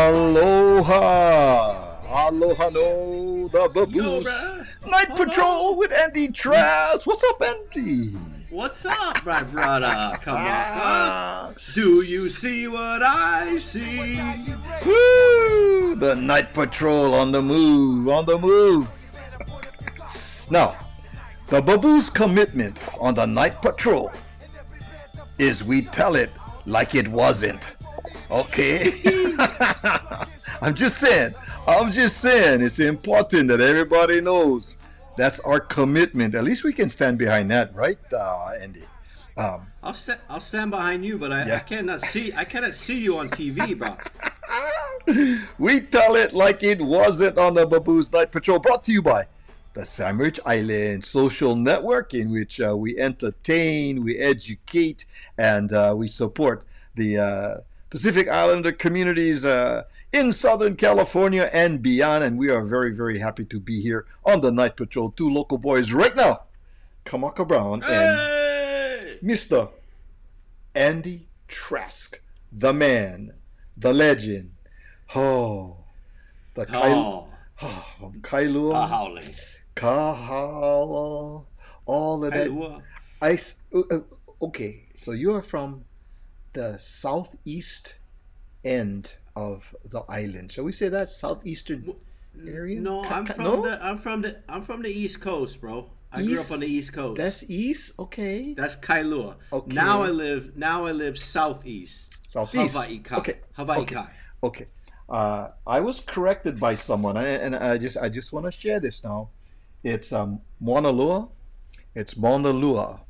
Aloha! Aloha no, the Yo, baboose. bruh. Night Hello. Patrol with Andy Trask. What's up, Andy? What's up, my brother? Come on. Ah, Do you see what I see? woo! The Night Patrol on the move, on the move. Now, the baboose commitment on the Night Patrol is we tell it like it wasn't. Okay? I'm just saying it's important that everybody knows that's our commitment. At least we can stand behind that, right, Andy? I'll stand behind you, but I cannot see you on TV, bro. We tell it like it wasn't on the Baboose Night Patrol, brought to you by the Sandwich Island Social Network, in which we entertain, we educate, and we support the Pacific Islander communities in Southern California and beyond. And we are very, very happy to be here on the Night Patrol. Two local boys right now, Kamaka Brown and Mr. Andy Trask, the man, the legend. Oh, the Kailua. Kahala, all of that. Ice. Okay, so you are from the southeast end of the island. Shall we say that southeastern area? No, I'm from the East Coast, bro. I grew up on the East Coast. That's east. Okay. That's Kailua. Okay. Now I live southeast. Southeast. Hawaii Kai. Okay. Hawaii Okay. Kai. Okay. I was corrected by someone, and I just want to share this now. It's Mauna Loa. It's Mauna Loa.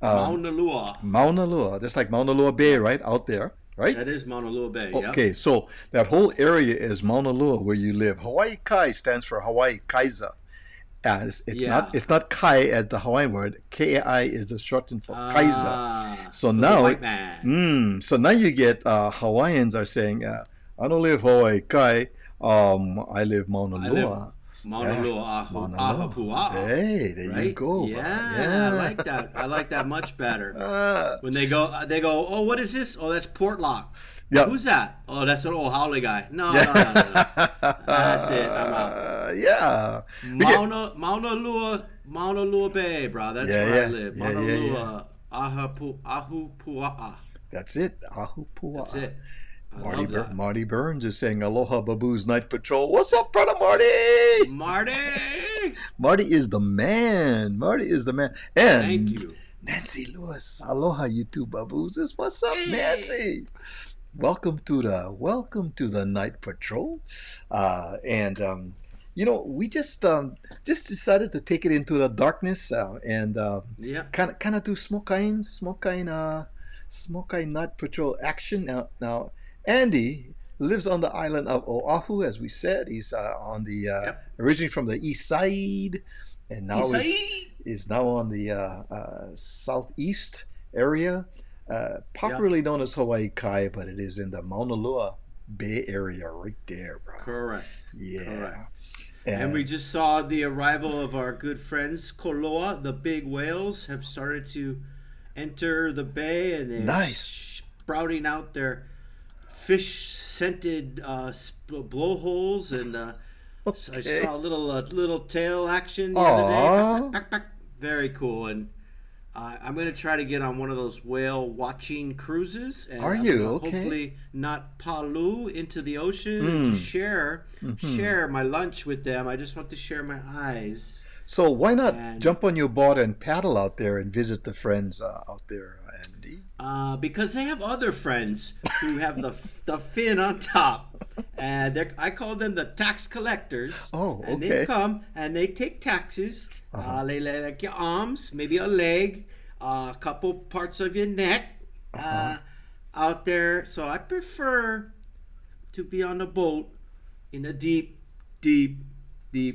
Mauna Loa. Mauna Loa, just like Mauna Loa Bay, right out there, right? That is Mauna Loa Bay. Okay, so that whole area is Mauna Loa where you live. Hawaii Kai stands for Hawaii Kaiser. It's not Kai as the Hawaiian word. Kai is the shortened for Kaiser. So now, the white man. So now you get Hawaiians are saying, I don't live Hawaii Kai. I live Mauna Loa. Mauna Loa Ahapua'a. Hey, there you go. Yeah, I like that. I like that much better. When they go, oh, what is this? Oh, that's Portlock. Yeah. Who's that? Oh, that's an old Howley guy. No. That's it. I'm out. Yeah. Mauna Loa Bay, bro. That's where I live. Mauna Loa Ahapua'a. That's it. Ahapua'a. That's it. Marty Burns is saying Aloha Baboose Night Patrol. What's up, brother Marty? Marty is the man. And thank you, Nancy Lewis. Aloha, you two babooses. What's up, Nancy? Welcome to the Night Patrol. We just decided to take it into the darkness and kind of do smokeine Night Patrol action now. Andy lives on the island of Oahu, as we said. He's on the originally from the east side, and now is now on the southeast area, popularly known as Hawaii Kai, but it is in the Mauna Loa Bay area right there, bro. Correct. Yeah. Correct. And we just saw the arrival of our good friends Koloa. The big whales have started to enter the bay, and they're sprouting out their fish-scented blowholes, and so I saw a little tail action the other day. Very cool, and I'm going to try to get on one of those whale watching cruises. And Are you? Okay. Hopefully not palu into the ocean to share my lunch with them. I just want to share my eyes. So why not jump on your boat and paddle out there and visit the friends out there, Andy? Because they have other friends who have the fin on top, and I call them the tax collectors. Oh, okay. And they come and they take taxes. They like your arms, maybe a leg, a couple parts of your neck out there. So I prefer to be on the boat in the deep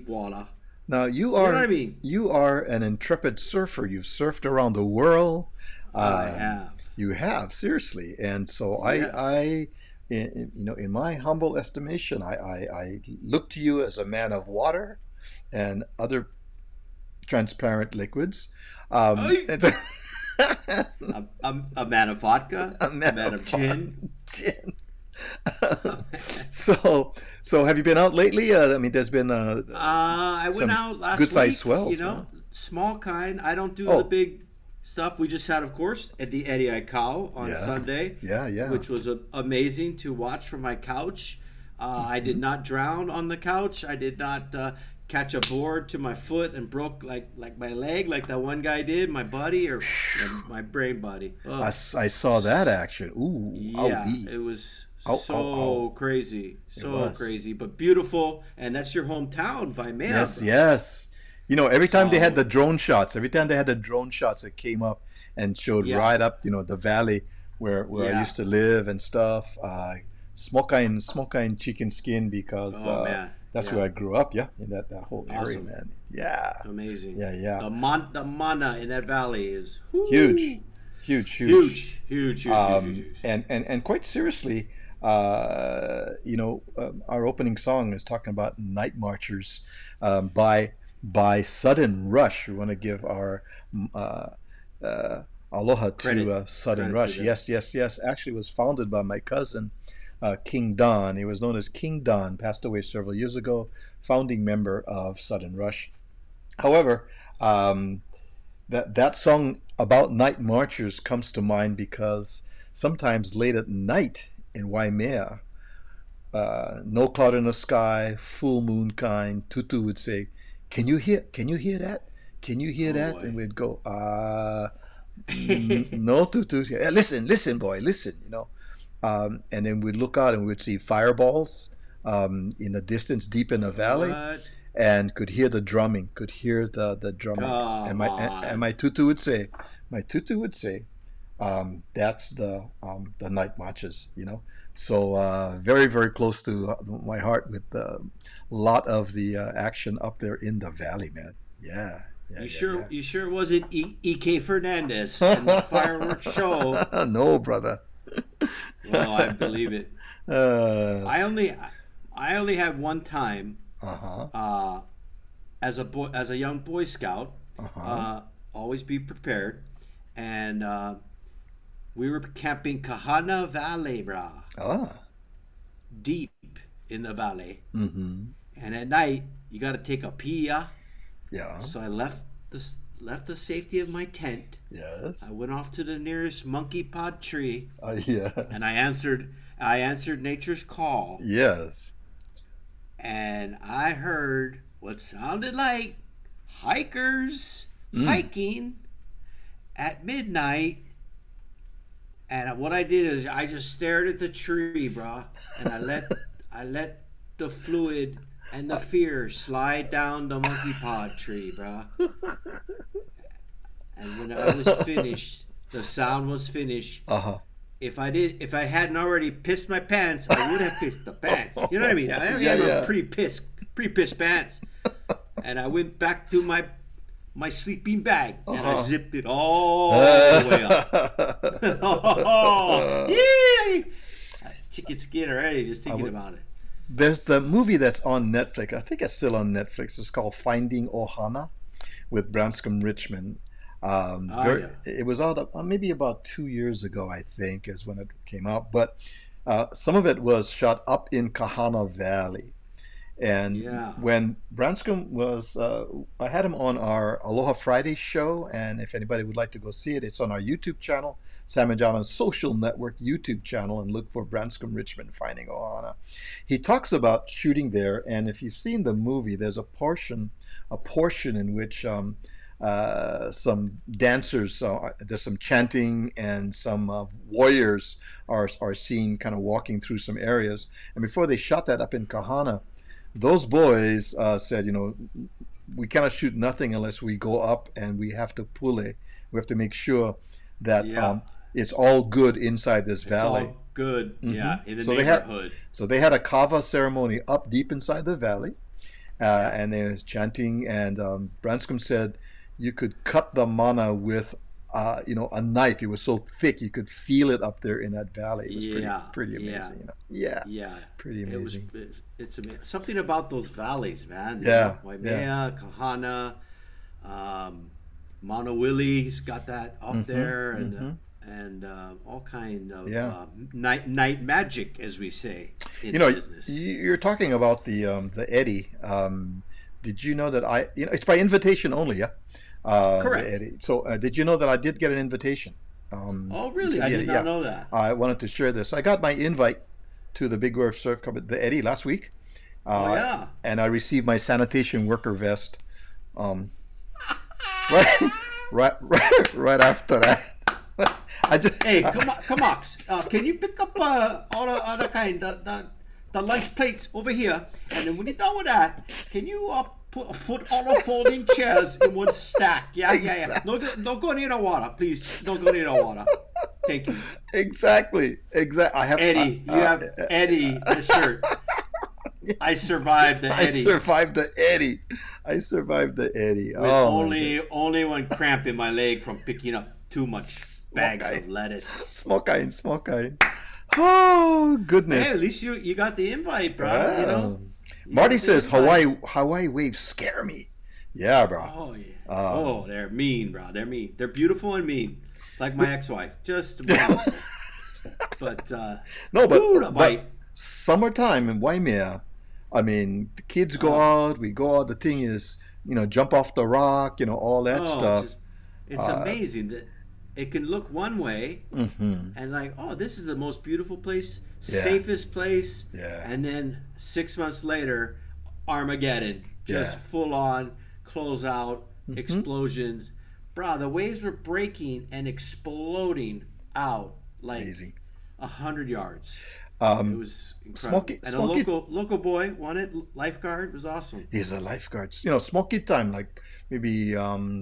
water. Now you know are what I mean? You are an intrepid surfer. You've surfed around the world. I have. You have, seriously. And so I in my humble estimation, I look to you as a man of water and other transparent liquids. A man of vodka, a man of gin. So, so have you been out lately? I mean, there's been I went some out last good-sized week, you swells, know, man. small kind. I don't do the Oh, big stuff. We just had, of course, at the Eddie I Cow on yeah, Sunday, yeah, yeah. which was amazing to watch from my couch. I did not drown on the couch. I did not catch a board to my foot and broke like my leg, like that one guy did, my buddy or my brain buddy. I, Oh, I saw that action. Ooh, yeah, owie. it was Ow, ow, so ow. crazy, It so was. crazy, but beautiful. And that's your hometown, Vaimea, Yes, bro. yes. You know, every time they had the So drone shots, every time they had the drone shots that came up and showed yeah, right up, the valley where I yeah. used to live and stuff. Smoke and chicken skin because Oh man, that's yeah, where I grew up. Yeah, in that whole area, awesome, man. Yeah, amazing. yeah, yeah. The mana in that valley is Huge, whoo, huge, huge. huge, huge, huge, huge, huge, huge. And quite seriously, our opening song is talking about night marchers by Sudden Rush. We want to give our uh, uh, aloha to Credit, Sudden credit to Rush. them. Yes, yes, yes. Actually, it was founded by my cousin, King Don. He was known as King Don. Passed away several years ago. Founding member of Sudden Rush. However, um, that song about night marchers comes to mind because sometimes late at night in Waimea, no cloud in the sky, full moon kind, Tutu would say, can you hear that? Can you hear Oh that? And boy. we'd go, no, Tutu. Yeah, listen, listen, boy, listen, and then we'd look out and we'd see fireballs in the distance, deep in the valley, What? and could hear the drumming, could hear the drumming. And Come my on. tutu would say, that's the night marches, So very very close to my heart with a lot of the action up there in the valley, man. Yeah, yeah, You yeah, sure? You sure it wasn't E.K. Fernandez and the fireworks show? yeah. No, brother. Oh, I believe it. uh I only, I only had one time huh. uh, as a boy, as a young Boy Scout. Uh huh. Uh, always be prepared, and we were camping Kahana Valley, brah, Ah. deep in the valley. Mm-hmm. And at night, you got to take a pia. Yeah. So I left the safety of my tent. Yes. I went off to the nearest monkey pod tree, and Yes. I answered nature's call, Yes. and I heard what sounded like hikers Mm. hiking at midnight. And what I did is I just stared at the tree, brah, and I let the fluid and the fear slide down the monkey pod tree, brah. And when I was finished, the sound was finished. Uh-huh. If I hadn't already pissed my pants, I would have pissed the pants. You know what I mean? I Yeah, have a yeah. pre-pissed pants, and I went back to my sleeping bag and I Uh-huh. zipped it all the way up. Oh, yay! Chicken skin already just I thinking would, about it. there's the movie that's on Netflix. I think it's still on Netflix. It's called Finding Ohana with Branscombe Richmond. Oh yeah, It was out maybe about 2 years ago, I think, is when it came out. But some of it was shot up in Kahana Valley. And yeah. when Branscombe was, I had him on our Aloha Friday show. And if anybody would like to go see it, it's on our YouTube channel, Sam and John Social Network YouTube channel, and look for Branscombe Richmond Finding Ohana. He talks about shooting there, and if you've seen the movie, there's a portion in which some dancers, there's some chanting, and some warriors are seen kind of walking through some areas. And before they shot that up in Kahana, those boys said, we cannot shoot nothing unless we go up and we have to pull it. We have to make sure that Yeah. it's all good inside this It's valley. all good. Hmm. Yeah, in the So they had neighborhood. so they had a kava ceremony up deep inside the valley, Yeah. and they was chanting. And Branscombe said you could cut the mana with a knife. It was so thick you could feel it up there in that valley. It was pretty Yeah. pretty Yeah. amazing. Yeah, Yeah. pretty It was. amazing. It's amazing. Something about those valleys, man. Yeah, yeah. Waimea, Kahana, um, Monowili's got that up Mm-hmm, there, mm-hmm. and all kind of Yeah. night magic, as we say You in know, business. you're talking about the Eddie. Did you know that it's by invitation only, yeah? The Correct. Eddie. So, did you know that I did get an invitation Oh, really? to I the did Eddie? not Yeah. know that. I wanted to share this. I got my invite to the Big Wave Surf Club, the Eddie, last week, Oh, uh, yeah. and I received my sanitation worker vest. Um, right, right after that. I just, Hey, come on. Can you pick up all the other kind, the lunch plates over here? And then when you're done with that, can you put all the folding chairs in one stack? Yeah, yeah, yeah. exactly, No, don't go near the water, please. Don't go near the water. Thank you. exactly. I have, Eddie, you have Eddie the shirt. I survived the I Eddie survived the Eddie. I survived the Eddie. with Oh my God. only one cramp in my leg from picking up too much Small bags guy. of lettuce. Small kind, small kind. Oh Hey, goodness. at least you got the invite, bro. You know, Wow. you Marty got the says invite. Hawaii waves scare me. Yeah, bro. Oh yeah. Um, Oh, they're mean, bro. They're mean. They're beautiful and mean, like my ex-wife. Just wonderful. But no, dude, a but bite. summertime in Waimea, I mean, the kids go Oh, out, we go out. The thing is, jump off the rock, all that oh, stuff. it's Uh, amazing that it can look one way hmm and like, oh, this is the most beautiful place, Yeah, safest place, yeah, and then 6 months later, Armageddon, yeah. just full on close out hmm explosions, bro. The waves were breaking and exploding out like Amazing. 100 yards. It Um, was incredible, Smoky, and a Smoky local boy won it. Lifeguard was awesome. is a lifeguard. Smoky time, like maybe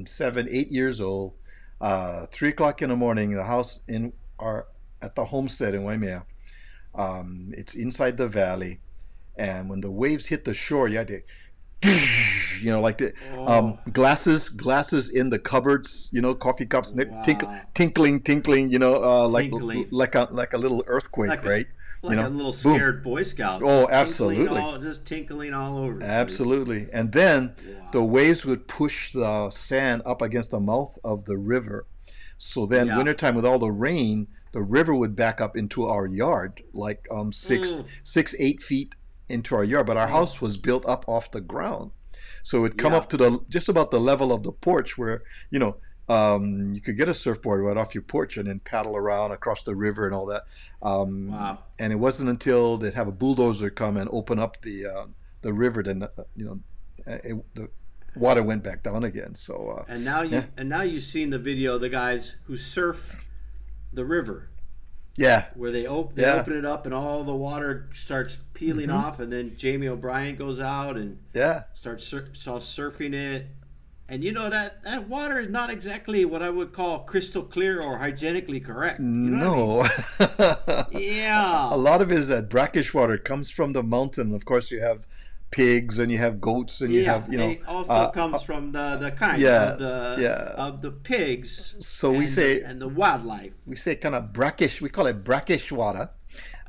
7, 8 years old. 3 o'clock in the morning, the house in our at the homestead in Waimea. It's inside the valley, and when the waves hit the shore, you had to, like the Oh, glasses in the cupboards, coffee cups, wow. tinkling, like Tinkling like a little earthquake, like a right? like a little Boom. scared Boy Scout, Oh, absolutely. just tinkling all over the place. Absolutely. And then the Wow. waves would push the sand up against the mouth of the river. So then Yeah. wintertime with all the rain, the river would back up into our yard, like Mm. 8 feet into our yard. But our Oh, house was built up off the ground. So it would come yeah. up to the just about the level of the porch where, you could get a surfboard right off your porch and then paddle around across the river and all that. Wow. And it wasn't until they'd have a bulldozer come and open up the river, then the water went back down again. So yeah, And now you've seen the video of the guys who surf the river yeah, where they yeah, open it up and all the water starts peeling hmm off, and then Jamie O'Brien goes out and yeah. starts surfing it. And that water is not exactly what I would call crystal clear or hygienically correct. You know what I mean? No. A Yeah. lot of it is that brackish water. It comes from the mountain. Of course, you have pigs and you have goats and you Yeah, have, and it also uh, comes from the kind yes, yeah. of the pigs So we say and the wildlife. kind of brackish. We call it brackish water,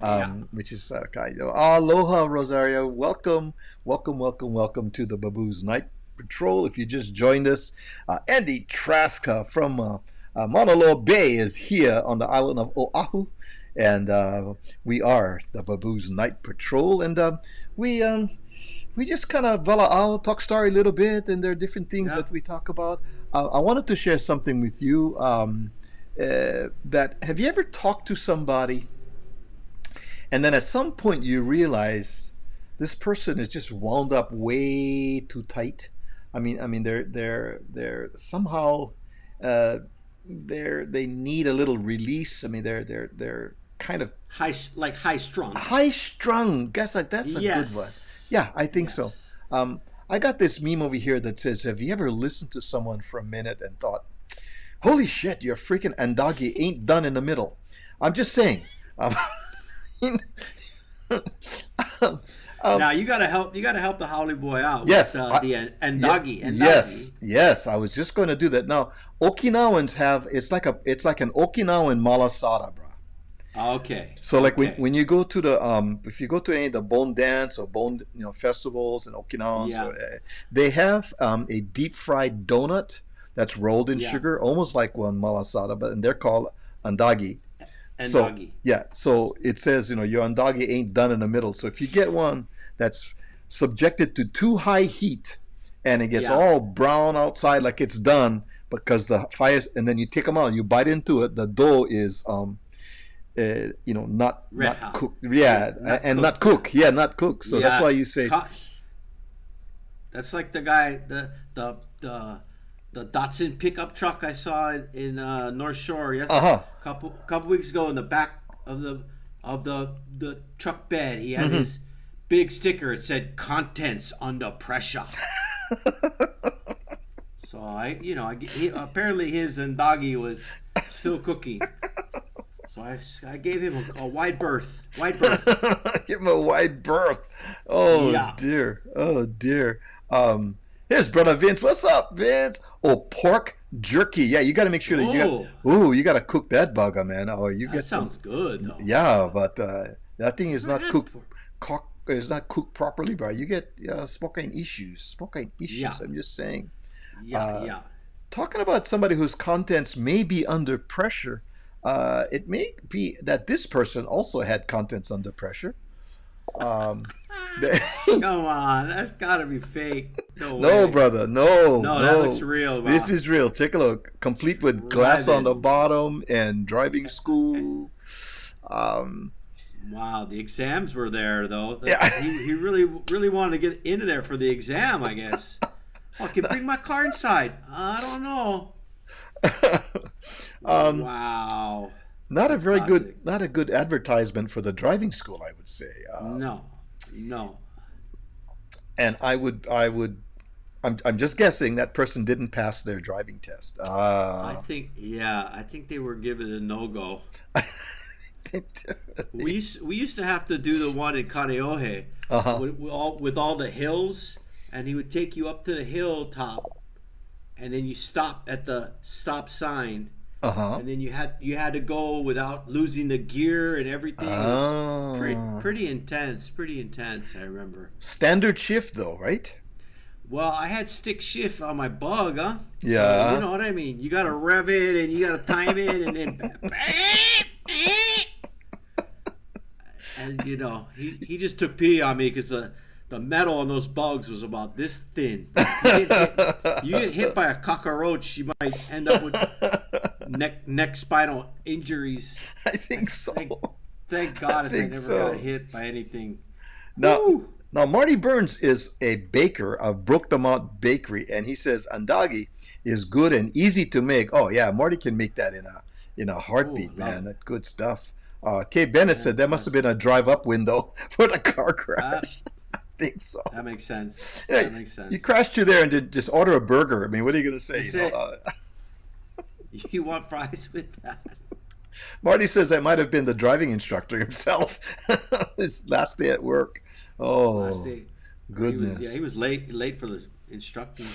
Yeah. which is kind of aloha, Rosario. Welcome to the Babu's Night Patrol. If you just joined us, Andy Traska from Mauna Loa Bay is here on the island of Oahu, and we are the Babu's Night Patrol, and we just kind of talk story a little bit, and there are different things Yeah. that we talk about. I wanted to share something with you. That have you ever talked to somebody, and then at some point you realize this person is just wound up way too tight. I mean, they're somehow uh, they need a little release. I mean, they're kind of High strung. high strung. Guess like that's a good one. Yes. Yeah, I think so. Yes. I got this meme over here that says, "Have you ever listened to someone for a minute and thought, 'Holy shit, your freaking andagi ain't done in the middle'?" I'm just saying. Um, um, Now um, you gotta help. You gotta help the Howley boy out yes, with the Ye- and yes, doggy. yes. I was just going to do that. Now, Okinawans have it's like an Okinawan malasada, bro. Okay. So like when, Okay. when you go to the if you go to any of the bone dance or bone festivals in Okinawa, so Yeah. they have a deep fried donut that's rolled in Yeah. sugar, almost like one malasada, but and they're called andagi. And So doggy. yeah, so it says, your andagi ain't done in the middle. So if you get one that's subjected to too high heat and it gets Yeah. all brown outside like it's done because the fire, and then you take them out, you bite into it, the dough is Red not hot. cooked, yeah, Not and not cooked. Yeah. cooked, yeah, not cooked. So that's Yeah. why you say, That's like the guy, the Datsun pickup truck I saw in North Shore. Yes, uh-huh. couple weeks ago in the back of the truck bed, he had his big sticker. It said "Contents under pressure." So apparently his andagi was still cooking. So I gave him a wide berth. Wide berth. Give him a wide berth. Oh Yeah. dear. Oh dear. Here's brother Vince. What's up, Vince? Oh, pork jerky. Yeah, you got to make sure that you got to cook that bugger, man. Or you That get sounds good though. Yeah, but that thing is Never not had cooked. pork. Is not cooked properly, bro. You get smoking issues. Smoking issues. Yeah. I'm just saying. Yeah. Talking about somebody whose contents may be under pressure. It may be that this person also had contents under pressure. Um, Come on, that's gotta be fake. No no, way. brother, no, No, that looks real. Wow. This is real. Take a look. Complete with glass on the Driving. bottom and driving school. Wow, the exams were there though. Yeah. He really wanted to get into there for the exam, I guess. Oh, I can bring my car inside. I don't know. Wow. Not That's a very classic. good, not a good advertisement for the driving school, I would say. No. And I'm just guessing that person didn't pass their driving test. I think they were given a no-go. We used to have to do the one in Kaneohe Uh-huh. with all the hills, and he would take you up to the hilltop, and then you stop at the stop sign, Uh-huh. and then you had to go without losing the gear and everything. It was pretty intense. Pretty intense. I remember. Standard shift though, right? Well, I had stick shift on my bug, huh? Yeah. So, you know what I mean. You got to rev it and you got to time it, and then. And he just took pity on me because the metal on those bugs was about this thin. You get hit by a cockroach, you might end up with neck spinal injuries. I think so. Thank God I think never so. got hit by anything. Now, Woo! now Marty Burns is a baker of Brook the Mount Bakery, and he says andagi is good and easy to make. Oh yeah, Marty can make that in a heartbeat, Ooh, man. love That's good stuff. Kay Bennett said that must have been a drive-up window for the car crash. I think so. That makes sense. Yeah, That makes sense. You crashed through there and did just order a burger. I mean, what are you going to say? You want fries with that? Marty says that might have been the driving instructor himself. His last day at work. Oh, Last day. goodness. He was late for the instructing.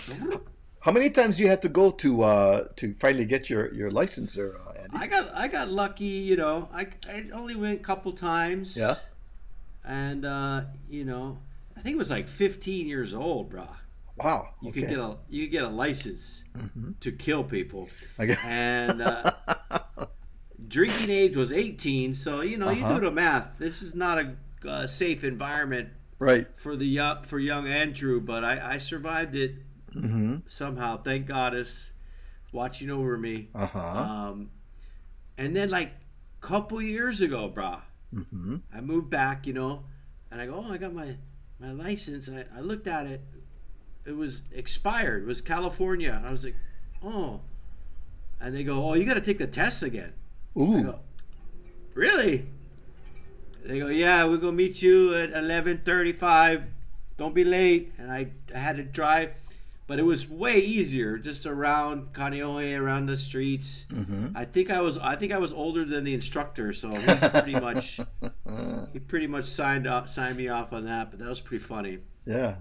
How many times you had to go to finally get your license there, Andy? I got lucky, I only went a couple times. Yeah. And I think it was like 15 years old, bro. Wow. You Okay. could get a license to kill people. Okay. And drinking age was 18, so you do the math. This is not a safe environment Right. for young Andrew, but I survived it somehow. Thank goddess, watching over me. And then like a couple years ago, brah, I moved back, and I go, oh, I got my license, and I looked at it. It was expired. It was California, and I was like, oh. And they go, oh, you got to take the test again. I Ooh. go, really? They go, yeah, we're gonna meet you at 11:35. Don't be late. And I had to drive, but it was way easier, just around Kaneohe, around the streets. I think I was older than the instructor, so he pretty much signed me off on that. But that was pretty funny. Yeah.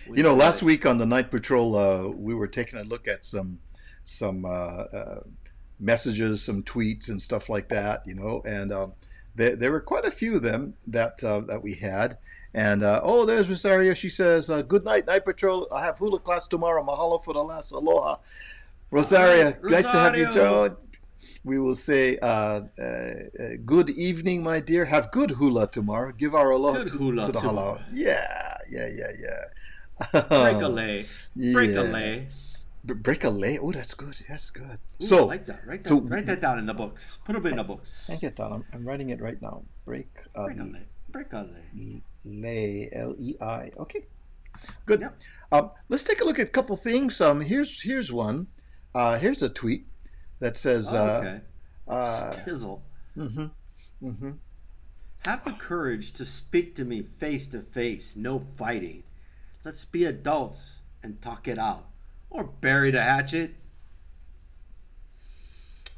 Last week on the night patrol, we were taking a look at some messages, some tweets, and stuff like that. And there were quite a few of them that we had. And there's Rosario. She says, "Good night, night patrol. I have hula class tomorrow. Mahalo for the last aloha." Rosario, nice to have you, Rosario. Joe. We will say, good evening, my dear. Have good hula tomorrow. Give our aloha Good hula to the tomorrow. halau. Yeah, yeah, yeah, Break a yeah. lay. Break a Yeah. lay. Break a leg. Oh, that's good. That's good. Ooh, I So, like that. so Write that down in the books. Put them in the I books. get that. I'm writing it right now. Break a Break a lay. Break a lay. lay. Lei. Okay. Good. Yep. Let's take a look at a couple things. Here's one. Here's a tweet that says, Oh, okay. uh, Stizzle. mm-hmm, mm-hmm. Have the courage to speak to me face to face. No fighting. Let's be adults and talk it out. Or bury the hatchet.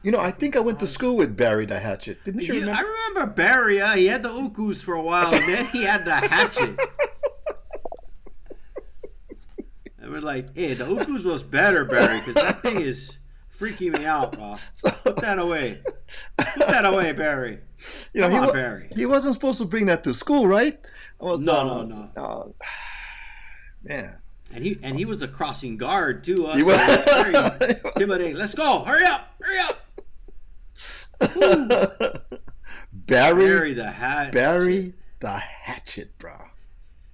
You know, I think I went to school with Barry the Hatchet. Didn't you I remember? remember Barry. He had the ukus for a while, and then he had the hatchet. And we're like, hey, the ukus was better, Barry, because that thing is freaking me out, bro. Put that away. Put that away, Barry. You know, Come on, Barry. he wasn't supposed to bring that to school, right? No. Man. And he was a crossing guard too. He So was. it was very intimidating. Let's go! Hurry up! Hurry up! Bury the hat. Barry the Hatchet, bro.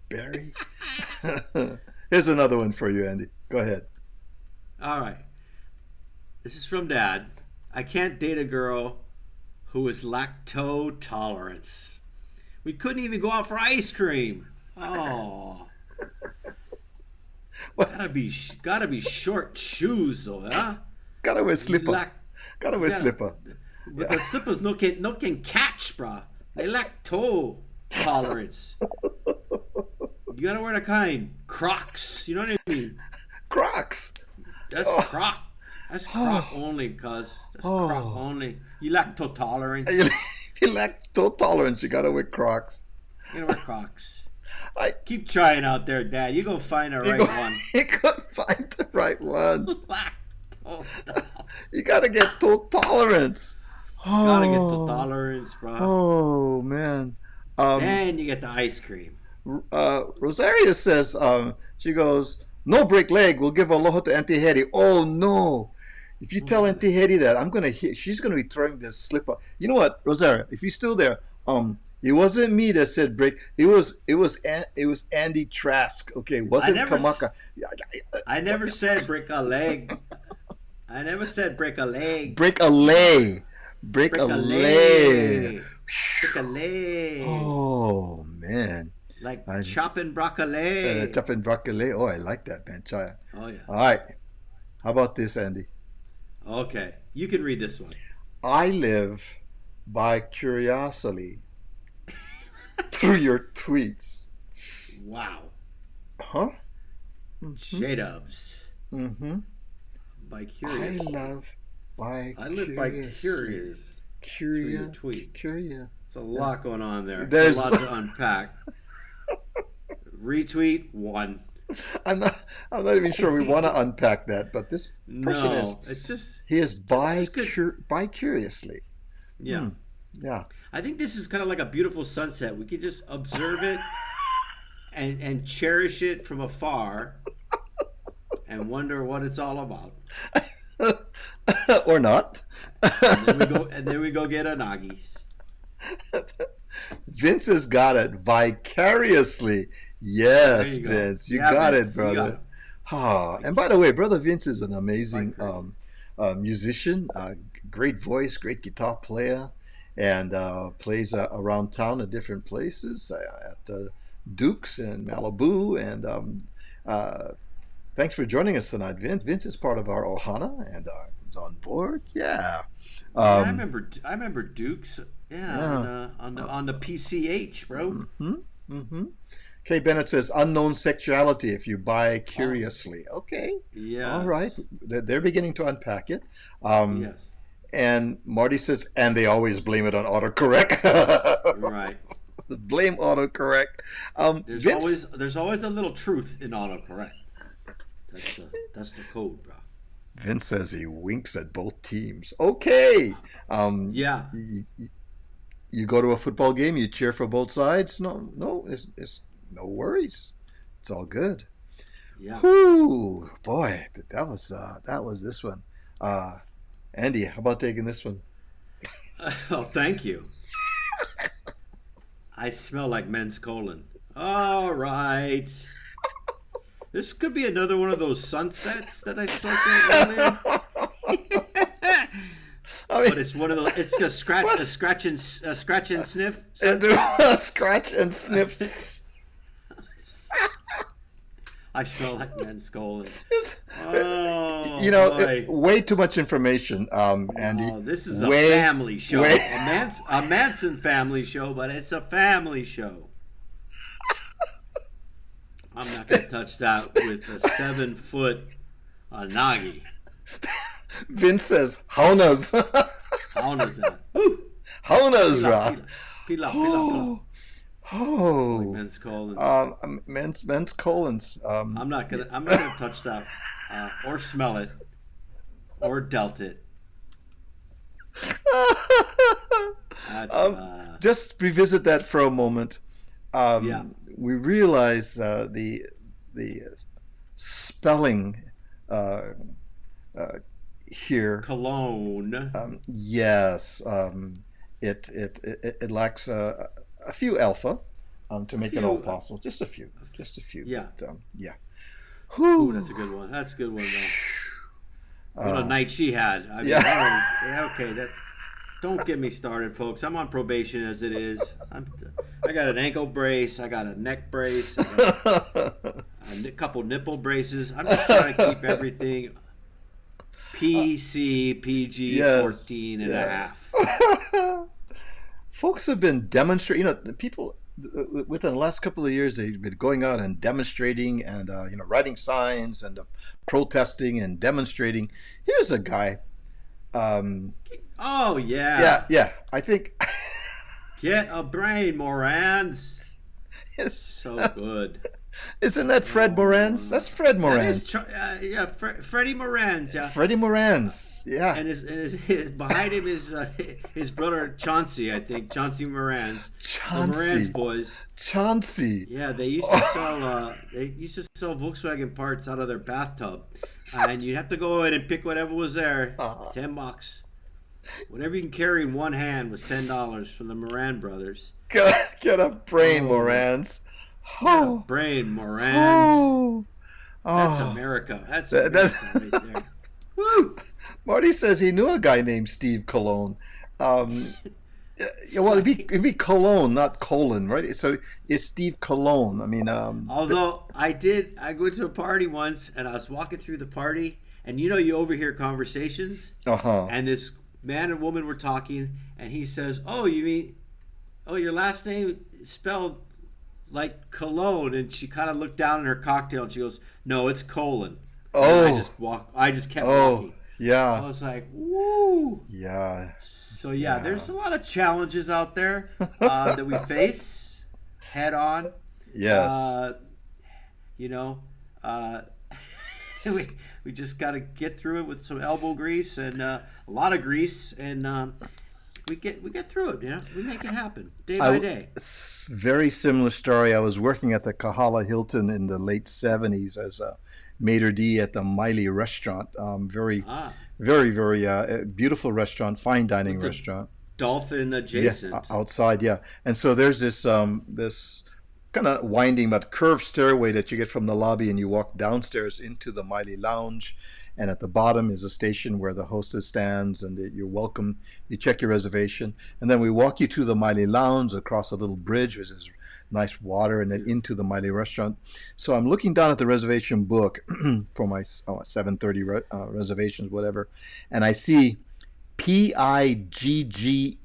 Barry. Here's another one for you, Andy. Go ahead. All right. This is from Dad. I can't date a girl who is lactose tolerance. We couldn't even go out for ice cream. Oh. Gotta be short shoes though, huh? Gotta wear slipper. Gotta wear Yeah. slipper. But the slippers no can catch, bruh. They lack toe tolerance. You gotta wear the kind Crocs. You know what I mean? Crocs. That's Oh. Croc. That's Croc only, cuz. That's Croc Oh. only. You lack toe tolerance. If you lack toe tolerance, you gotta wear Crocs. You gotta wear Crocs. I Keep trying out there, Dad. You gonna find the right one. You gotta find the right one. Lack toe tolerance. You gotta get toe tolerance. Gotta get toe tolerance, bro. Oh man. Then you get the ice cream. Rosaria says, she goes, no break leg. We'll give aloha to Auntie Hetty. Oh no. If you tell Auntie Hetty that, she's gonna be throwing this slipper. You know what, Rosaria? If you're still there, it wasn't me that said break. It was Andy Trask. Okay, it wasn't Kamaka. I never said break a leg. I never said break a leg. Break a lay. Break a lay. Break a leg. Oh man. Like chopping broccoli. Chopping broccoli. Oh, I like that, man. Try it. Oh yeah. All right. How about this, Andy? Okay, you can read this one. I live by curiosity through your tweets. Wow. Huh? J-Dubs. Mm-hmm. By curious. I live by curious. Through your tweet. Curious. There's a lot going on there. There's a lot to unpack. Retweet 1. I'm not even sure we want to unpack that, but this person it's just he is by good. curiously. Yeah. Yeah. I think this is kind of like a beautiful sunset. We could just observe it and cherish it from afar and wonder what it's all about. Or not. And then we go get our nagis. Vince has got it vicariously. Yes, There you go. Vince, you Yeah, got Vince, it, you brother. And by the way, brother Vince is an amazing musician, great voice, great guitar player, and plays around town at different places at Duke's and Malibu. And thanks for joining us tonight, Vince. Vince is part of our ohana and he's on board. Yeah. I remember Dukes. Yeah. On the PCH, bro. Mm-hmm. Mm-hmm. Kay Bennett says unknown sexuality if you buy curiously. Okay. Yeah. All right. They're beginning to unpack it. Yes. And Marty says, and they always blame it on autocorrect. Right. Blame autocorrect. There's always a little truth in autocorrect. That's the code, bro. Vince says he winks at both teams. Okay. Yeah. You go to a football game, you cheer for both sides. No, it's no worries. It's all good. Yeah. Whoo, boy, that was this one. Andy, how about taking this one? Oh, thank you. I smell like men's colon. All right. This could be another one of those sunsets that I spoke of earlier. I mean, But it's one of those. It's a scratch and sniff. scratch and sniffs. I smell like men's colon. It's- Oh, you know, boy. way too much information, Andy. Oh, this is a Way- family show. way- A Manson family show, but it's a family show. I'm not going to touch that with a 7-foot Nagi. Vince says, "Haunas, How is that? Woo! haunas, Pila, bro." pila. Oh, oh. Like men's colons. Men's colons. I'm not gonna touch that, or smell it, or dealt it. That's, just revisit that for a moment. Yeah. We realize the spelling here. cologne. Yes, it lacks a few alpha to make it all few, possible. Just a few. Yeah. But, yeah. Ooh, Whew. that's a good one. That's a good one, though. Uh, What a night she had. I mean, yeah. yeah, okay. Don't get me started, folks. I'm on probation as it is. I got an ankle brace. I got a neck brace. I got a couple nipple braces. I'm just trying to keep everything PC, PG, Yes. 14 and a Yeah. half. Folks have been demonstrating. People within the last couple of years, they've been going out and demonstrating and writing signs and protesting and demonstrating. Here's a guy. Oh, yeah. Yeah. I think. Get a brain, Morans. So good. Isn't that Fred Moran's? That's Fred Moran's. Freddie Moran's, yeah. Freddie Moran's. Yeah. And his behind him is his brother Chauncey, I think. Chauncey Moran's. The Moran's boys. Chauncey. Yeah, they used to sell Volkswagen parts out of their bathtub, and you'd have to go in and pick whatever was there. $10. Whatever you can carry in one hand was $10 from the Moran brothers. Get a brain, Moran's. Yeah, brain Morans. Oh. That's Oh. America. That's That- America right there. Woo! Marty says he knew a guy named Steve Cologne. Yeah, well, it'd be Cologne, not colon, right? So it's Steve Cologne. I mean, Although I went to a party once and I was walking through the party, and you overhear conversations, and this man and woman were talking, and he says, "Oh, your last name is spelled like cologne," and she kind of looked down in her cocktail and she goes, "No, it's colon." Oh. And I just kept walking. I Yeah. was like, "Woo!" Yeah. So yeah, there's a lot of challenges out there that we face head on. Yes. We just got to get through it with some elbow grease and a lot of grease, and we get through it. We make it happen day by day. Very similar story. I was working at the Kahala Hilton in the late 70s as a maitre d' at the Miley restaurant. Very, very beautiful restaurant, fine dining restaurant. Dolphin adjacent. Yeah, outside, yeah. And so there's this this kind of winding but curved stairway that you get from the lobby, and you walk downstairs into the Miley Lounge. And at the bottom is a station where the hostess stands, and you're welcome. You check your reservation, and then we walk you to the Miley Lounge across a little bridge, which is nice water, and then into the Miley restaurant. So I'm looking down at the reservation book for my 7:30 reservations, whatever, and I see PIGGE,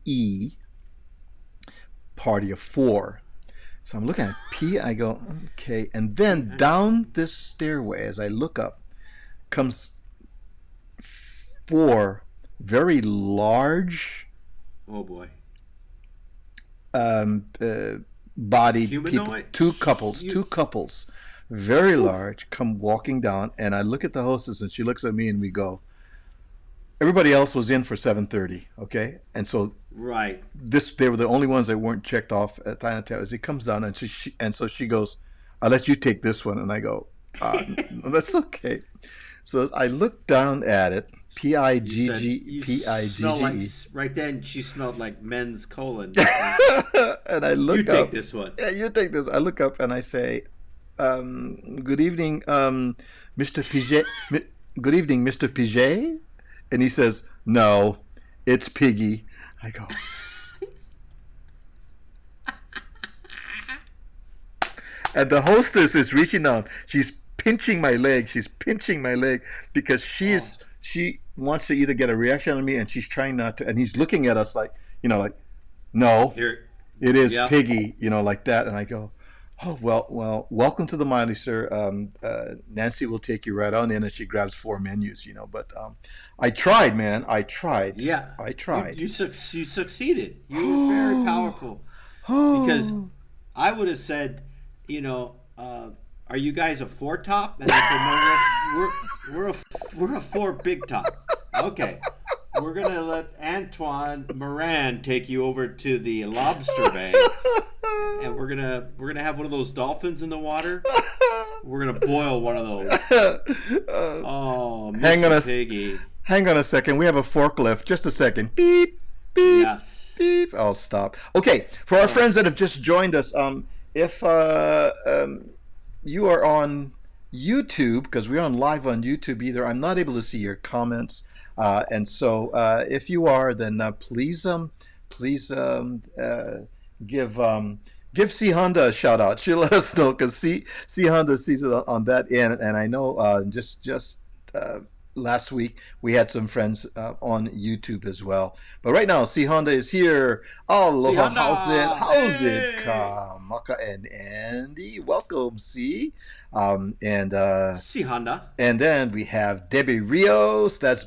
party of 4. So I'm looking at P. I go, okay, and then down this stairway, as I look up, comes 4 very large, Oh boy. bodied people, Humanoid? two couples, very large, come walking down, and I look at the hostess, and she looks at me, and we go. Everybody else was in for 7:30, okay, and so Right. they were the only ones that weren't checked off at time. As he comes down, and so she goes, "I'll let you take this one," and I go, "No, that's okay." So I looked down at it. P I You G said G you P I G smell G like E. right then. She smelled like men's colon. And I You look take up. this one. Yeah, you take this. I look up and I say, "Good evening, Mr. PJ. Good evening, Mr. PJ." And he says, "No, it's Piggy." I go, and the hostess is reaching out. She's pinching my leg. She's pinching my leg because Oh, she wants to either get a reaction on me, and she's trying not to. And he's looking at us like, like, no, here. it is Yep. Piggy, like that. And I go, oh, well, welcome to the Miley, sir. Nancy will take you right on in, and she grabs 4 menus. But I tried, man. I tried. Yeah. I tried. You succeeded. You were very powerful because Oh. I would have said, are you guys a four top? And I said, no, we're a four big top. Okay. We're gonna let Antoine Moran take you over to the lobster bay, and we're gonna have one of those dolphins in the water. We're gonna boil one of those. Oh, Hang on Mr. a Piggy. hang on a second. We have a forklift. Just a second. Beep, beep, Yes. beep. I'll stop. Okay, for our friends that have just joined us, if you are on YouTube, because we're on live on YouTube, either I'm not able to see your comments, and so if you are, then please give C Honda a shout out. She'll let us know because C Honda sees it on that end, and I know just last week we had some friends on YouTube as well. But right now, C Honda is here. See Aloha, Honda. how's it, Hey. Kamaka and Andy? Welcome, C. And See Honda. and then we have Debbie Rios. That's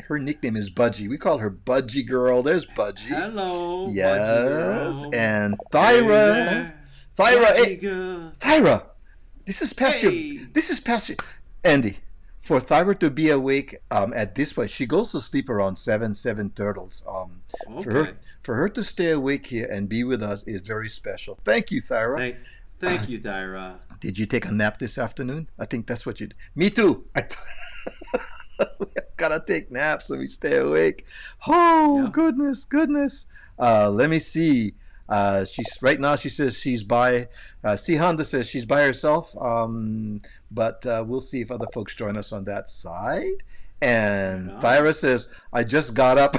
her nickname is Budgie. We call her Budgie Girl. There's Budgie. Hello. Yes, Budgie girl. and Hey Thyra. there. Thyra, Budgie hey, girl. Thyra. This is past your. Hey. This is past your. Andy, for Thyra to be awake at this point, she goes to sleep around 7 turtles. For Okay. her to stay awake here and be with us is very special. Thank you, Thyra. Thank you, Thyra. Did you take a nap this afternoon? I think that's what you did. Me too. We gotta take naps so we stay awake. Oh, Yeah. goodness. Let me see. She's right now. She says she's by. C Honda says she's by herself. But we'll see if other folks join us on that side. And Yeah. Thyra says, "I just got up."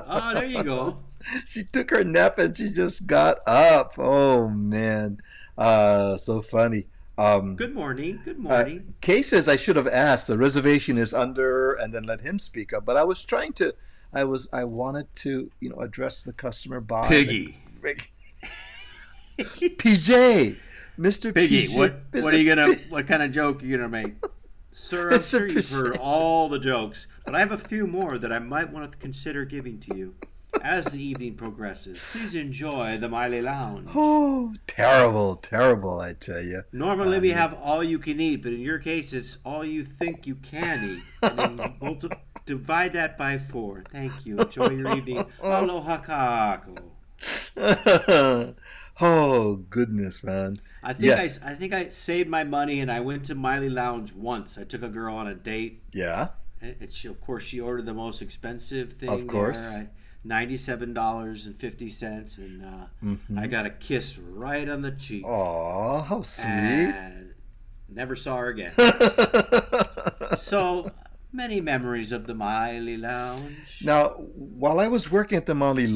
Oh, there you go. She took her nap and she just got up. Oh man, so funny. Good morning. Good morning. Kay says I should have asked. The reservation is under, and then let him speak up. But I was trying to. I wanted to, address the customer by Piggy. PJ, Mr. Piggy, PJ, what are you gonna? What kind of joke are you gonna make? Sir, I'm Mr. sure you've heard Piggy. all the jokes, but I have a few more that I might want to consider giving to you as the evening progresses. Please enjoy the Miley Lounge. Oh, terrible! I tell you. Normally we have all you can eat, but in your case it's all you think you can eat. And then divide that by 4. Thank you. Enjoy your evening. Aloha kako. Oh goodness, man. I think I saved my money and I went to Miley Lounge once. I took a girl on a date. Yeah. And of course, she ordered the most expensive thing. Of course. There. $97.50, and I got a kiss right on the cheek. Oh, how sweet. And never saw her again. So many memories of the Miley Lounge. Now, while I was working at the Miley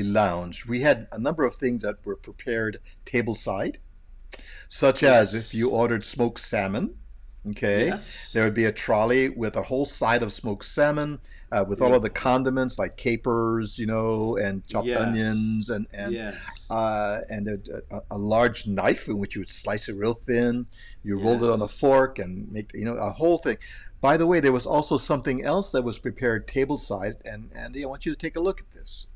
Lounge, we had a number of things that were prepared tableside, such as if you ordered smoked salmon. Okay, Yes. there would be a trolley with a whole side of smoked salmon, with all of the condiments like capers, and chopped Yes. onions, and Yes. and a large knife in which you would slice it real thin. You rolled it on a Yes. fork and make a whole thing. By the way, there was also something else that was prepared tableside, and Andy, I want you to take a look at this.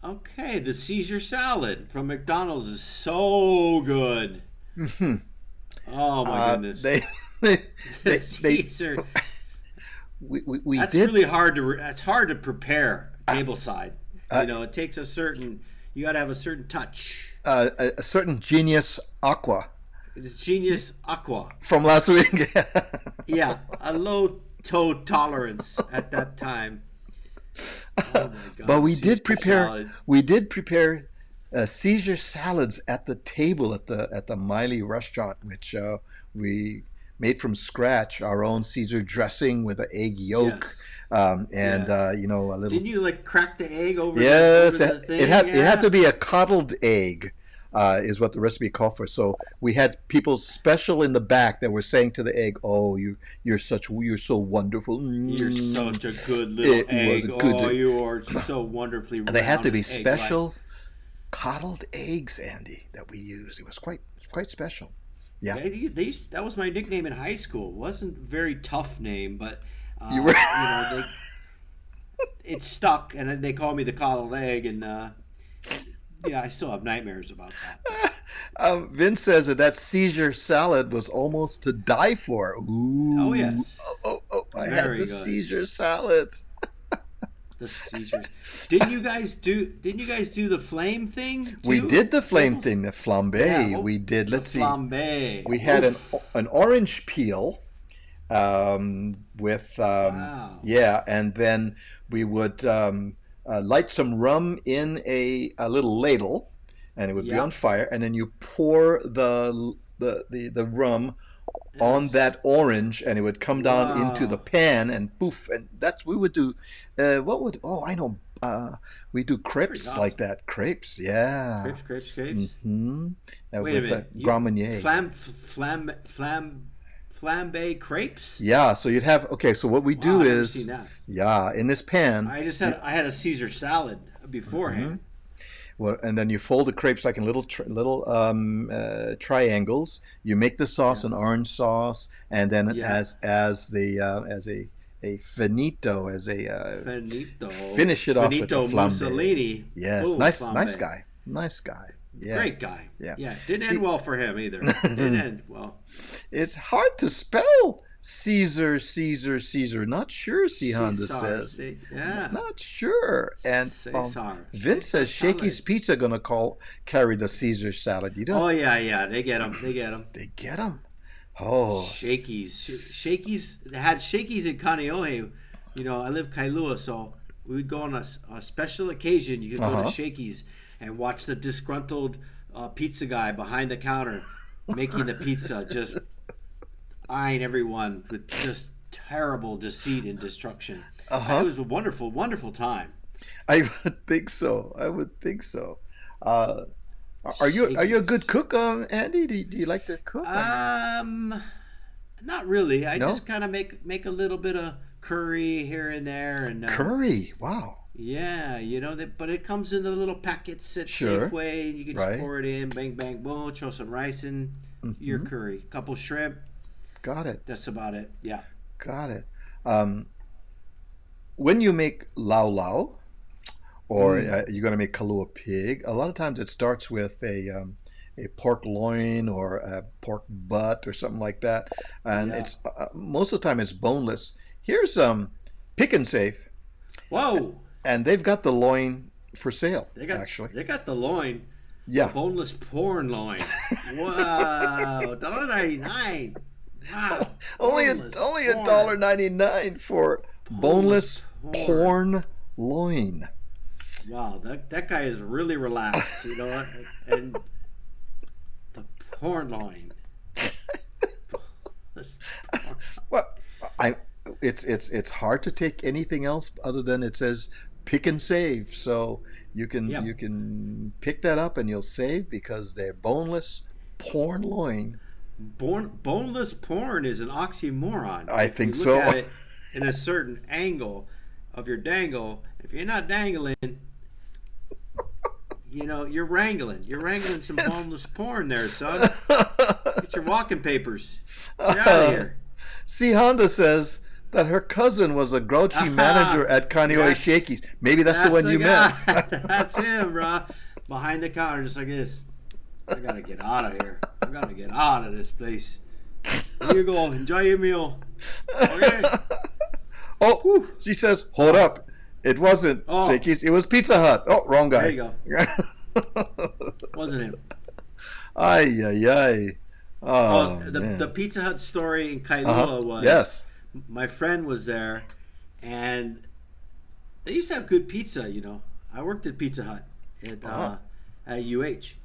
Okay, the Caesar salad from McDonald's is so good. Mhm. Oh my goodness. They Caesar. we That's did. really hard to. That's hard to prepare tableside. It takes a certain. You got to have a certain touch. A certain genius aqua It's Genius Aqua. from last week. Yeah, a low toe tolerance at that time. Oh my God! But we Caesar did prepare. salad. We did prepare Caesar salads at the table at the Miley restaurant, which we made from scratch. Our own Caesar dressing with an egg yolk, Yes. and Yeah. a little. Didn't you like crack the egg over Yes, the thing? it had Yeah. to be a coddled egg, is what the recipe called for. So we had people special in the back that were saying to the egg, "Oh, you're so wonderful. You're such a good little It was egg. a good Oh, you are so wonderfully And they had to round be and egg-like. special coddled eggs, Andy, that we used. It was quite special. Yeah, That was my nickname in high school. It wasn't a very tough name, but you were. it stuck, and then they called me the coddled egg, and yeah, I still have nightmares about that. Vince says that Caesar salad was almost to die for. Ooh. Oh yes, Oh! I had Very the good. Caesar salad. the Caesars. Didn't you guys do the flame thing? Too? We did the flame Tables? thing, the flambe. Yeah, We did. The Let's see. flambe. We had Oof. an orange peel, with Wow. yeah, and then we would light some rum in a little ladle, and it would be Yep. on fire, and then you pour the rum on Yes. that orange, and it would come down into the Wow. pan, and poof, and that's we would do. I know. We do crepes Pretty like awesome. that. Crepes, yeah. Crepes. Mm-hmm. Wait a With minute. Grand Marnier. Flambe crepes? Yeah, so you'd have so what we Wow, do I've never is seen that. in this pan. I had a Caesar salad beforehand. Well, and then you fold the crepes like in little triangles. You make the sauce an orange sauce, and then Yeah. as a finito, as a Finito. finish it off with the Finito flambe. Mussolini. Yes, Boom, nice flambe. guy, nice guy. Yeah, Great guy. Yeah. Didn't See- end well for him either. Didn't end well. It's hard to spell Caesar. Not sure. C Honda Caesar, says. yeah. Not sure. And Caesar. Vince says Caesar Shakey's salad. Pizza gonna carry the Caesar salad. You don't. Oh yeah. They get him. They get them. Oh, Shakey's had Shakey's in Kaneohe. I live Kailua, so we would go on a special occasion. You could go Uh-huh. to Shakey's and watch the disgruntled pizza guy behind the counter making the pizza, just eyeing everyone with just terrible deceit and destruction. Uh-huh. It was a wonderful, wonderful time. I would think so. Are you a good cook, Andy? Do you like to cook? Not really. I No? just kind of make a little bit of curry here and there, and Curry. Wow. yeah, but it comes in the little packets at Sure. Safeway, and you can Right. just pour it in, bang, bang, boom, throw some rice in, your curry, couple shrimp. Got it. That's about it. Yeah. Got it. When you make lau lau, or you're going to make kalua pig, a lot of times it starts with a pork loin or a pork butt or something like that, and Yeah. it's most of the time it's boneless. Here's Pick and Save, Whoa. and they've got the loin for sale. They got actually, They got the loin. yeah. Boneless porn loin. Wow. $1.99. Wow. Only Boneless a porn. $1.99 for boneless porn loin. Wow, that guy is really relaxed, and the porn loin. Well, it's hard to take anything else other than it says pick and save. So you can pick that up and you'll save because they're boneless porn loin. Boneless porn is an oxymoron. I If think you so. look at it in a certain angle of your dangle. If you're not dangling, you're wrangling. You're wrangling some boneless porn there, son. Get your walking papers. Get out of here. C Honda says that her cousin was a grouchy manager at Kaneohe Yes. Shakey's. Maybe that's the one you met. That's him, bro. Behind the counter, just like this. I gotta get out of here. I gotta get out of this place. Here you go. Enjoy your meal. Okay. Oh, she says, hold up. It wasn't Oh. Shakey's. It was Pizza Hut. Oh, wrong guy. There you go. Wasn't him. Ay, ay, ay. Oh, Oh the man. Pizza Hut story in Kailua was Yes. my friend was there, and they used to have good pizza. I worked at Pizza Hut Uh-huh. at UH,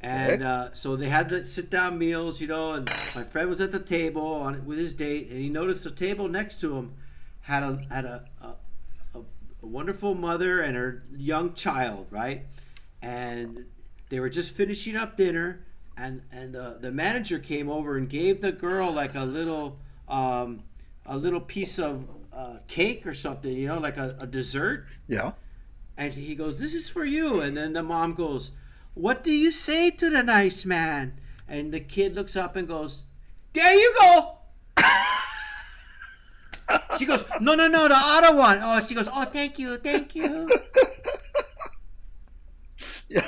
and Okay. so they had the sit down meals. And my friend was at the table with his date, and he noticed the table next to him had a wonderful mother and her young child, right? And they were just finishing up dinner, and the manager came over and gave the girl like a little piece of cake or something, like a dessert. Yeah. And he goes, "This is for you." And then the mom goes, "What do you say to the nice man?" And the kid looks up and goes, "There you go." She goes, "No, no, no, the auto one." Oh, she goes, "Oh, thank you, thank you." Yeah.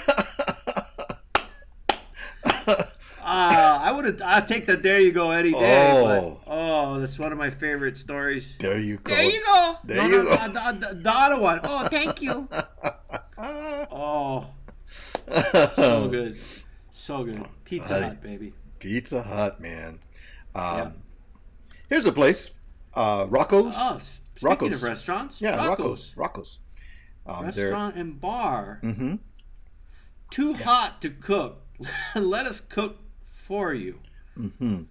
I'd take the "there you go" any day. Oh. But that's one of my favorite stories. There you go. There you go. There No, you no, go. the auto one. Oh, thank you. Oh, so good, so good. Pizza Hut, baby. Pizza Hut, man. Yeah. Here's a place. Rocco's. Oh, speaking Rocco's. of restaurants, Yeah, Rocco's. Rocco's. Restaurant and bar. Mm-hmm. Too hot to cook. Let us cook for you. Mm-hmm.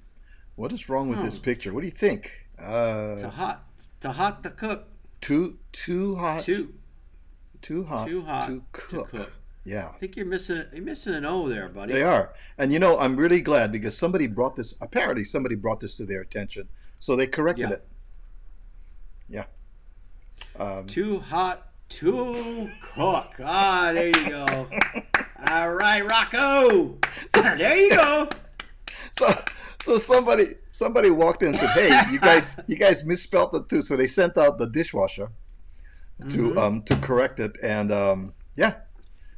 What is wrong with this Oh, picture? What do you think? too hot to cook. Too hot. Too Too hot hot to to cook. cook. Yeah, I think you're missing an O there, they buddy. are. And I'm really glad because apparently somebody brought this to their attention. So they corrected Yeah. it. Yeah. Um, Too hot to cook. Ah, there you go. All right, Rocco. There you go. so so somebody walked in and said, "Hey, you guys misspelled it too." So they sent out the dishwasher hmm to correct it, and yeah,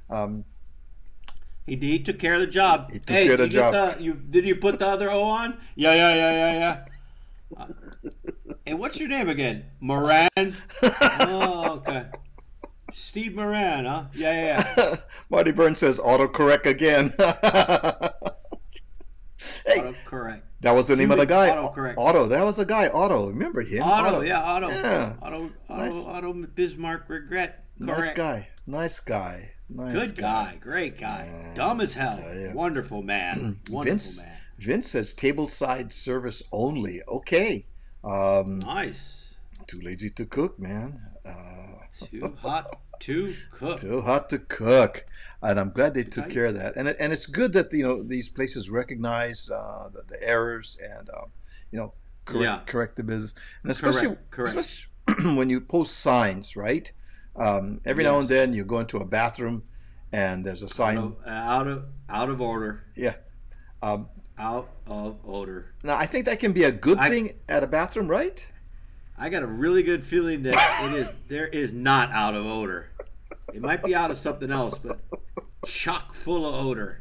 um, He took care of the job. he took Hey, care of did the you get job. did you put the other O on? Yeah, yeah, yeah, yeah, yeah. Uh, Hey, what's your name again? Moran? Oh, okay. Steve Moran, huh? Yeah, yeah, Marty Burns says autocorrect again. yeah. Hey, Autocorrect. that was the name of the Human guy. autocorrect. Otto. That was the guy. Otto. Remember him? Auto, yeah, auto. Yeah. Auto, Nice. auto Bismarck regret. Nice Correct. guy. Nice guy. Nice Good guy. Great guy. Man, Dumb as I hell. tell you. Wonderful man. Wonderful Vince man. Vince says tableside service only. Okay. Um, Nice. too lazy to cook, man. Too hot to cook. Too hot to cook, and I'm glad they Good took guy. care of that. And it's good that these places recognize the errors and Yeah. correct the business, and Correct. especially when you post signs, right? Every now and Yes. then you go into a bathroom and there's a sign. Out of order. Yeah. Um, Out of order. now I think that can be a good I thing at a bathroom, right? I got a really good feeling that there is not out of odor. It might be out of something else, but chock full of odor.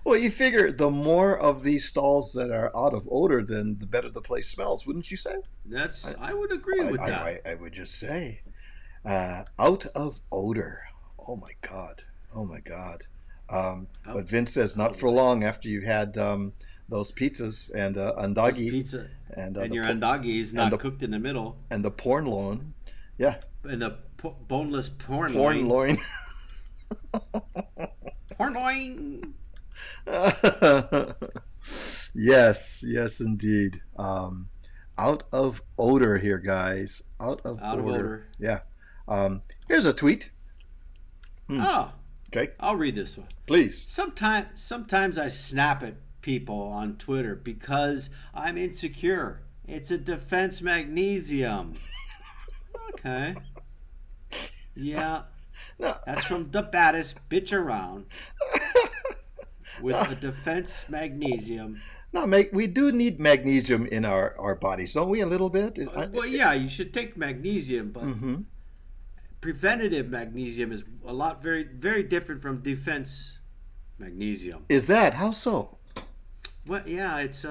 Well, you figure the more of these stalls that are out of odor, then the better the place smells, wouldn't you say? I would agree with that. I would just say, out of odor. Oh my God. Oh my God. Out But Vince says not of for long after you've had those pizzas and This andagi pizza and and the your andagi is and not the cooked in the middle, and the porn loin. Yeah, and the boneless porn porn loin. loin. Porn loin. Yes, yes, indeed. Out of odor here, guys. Out of Out of odor. odor. Yeah. Here's a tweet. Oh, Okay, I'll read this one. please. Sometimes I snap at people on Twitter because I'm insecure. It's a defense magnesium. Okay. Yeah, No, that's from the baddest bitch around with no, a defense magnesium. no. We do need magnesium in our bodies, don't we? A little bit. Well, yeah, you should take magnesium, but Mm-hmm. preventative magnesium is a lot very different from defense magnesium. Is that how so? Well, yeah, it's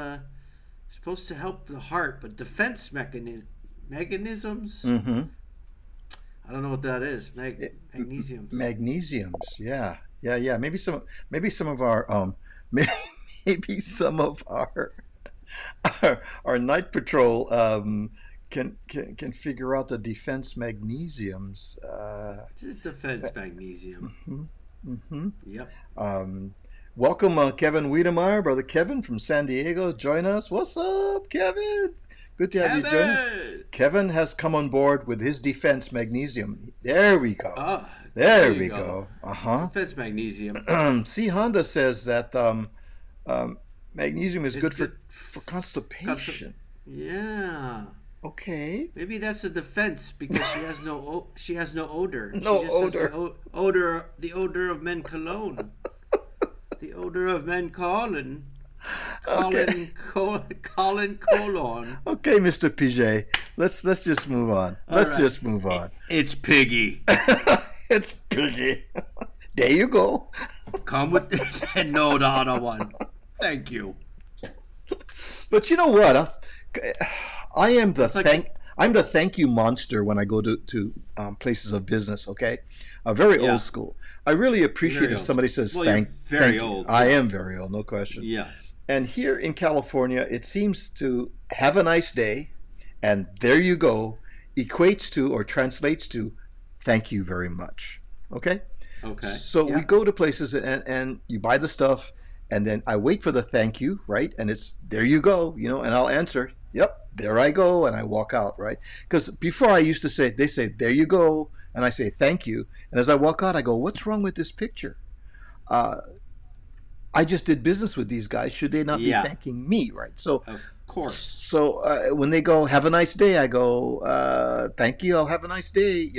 supposed to help the heart, but defense mechanisms. Mm-hmm. I don't know what that is. Magnesiums. Magnesiums. Yeah, yeah, yeah. Maybe some of our maybe maybe some of our night patrol can figure out the defense magnesiums. It's defense magnesium. Mhm, mhm. Yep. Um, welcome, Kevin Wiedemeyer, brother Kevin from San Diego. Join us. What's up, Kevin? Good to have you join us. Kevin! Kevin has come on board with his defense magnesium. There we go. Oh, There you we go. go. Uh Defense magnesium. huh. C Honda says that um, magnesium is It's good good. for constipation. Yeah. Okay. Maybe that's a defense because she has no odor. No She just has odor. the odor of men cologne. The odor of men calling. Okay. Colin colon. Okay, Mr. Piget. Let's just move on. All Let's right. just move on. It's Piggy. It's Piggy. There you go. Come with no, the other one. Thank you. But you know what? I am the It's like I'm the thank you monster when I go to places of business. Okay, very Yeah. old school. I really appreciate Very if old. somebody says Well, you're thank very thank you. old. I am very old, no question. Yeah. And here in California, it seems to have a nice day, and there you go, equates to or translates to thank you very much. Okay? Okay. So we Yeah. go to places and you buy the stuff, and then I wait for the thank you, right? And it's there you go, and I'll answer, yep, there I go, and I walk out, right? Because before I used to say, they say, there you go, and I say thank you. And as I walk out, I go, what's wrong with this picture? Uh, I just did business with these guys. Should they not be Yeah. thanking me, right? So, Of course. when they go, have a nice day, I go, thank you, I'll have a nice day,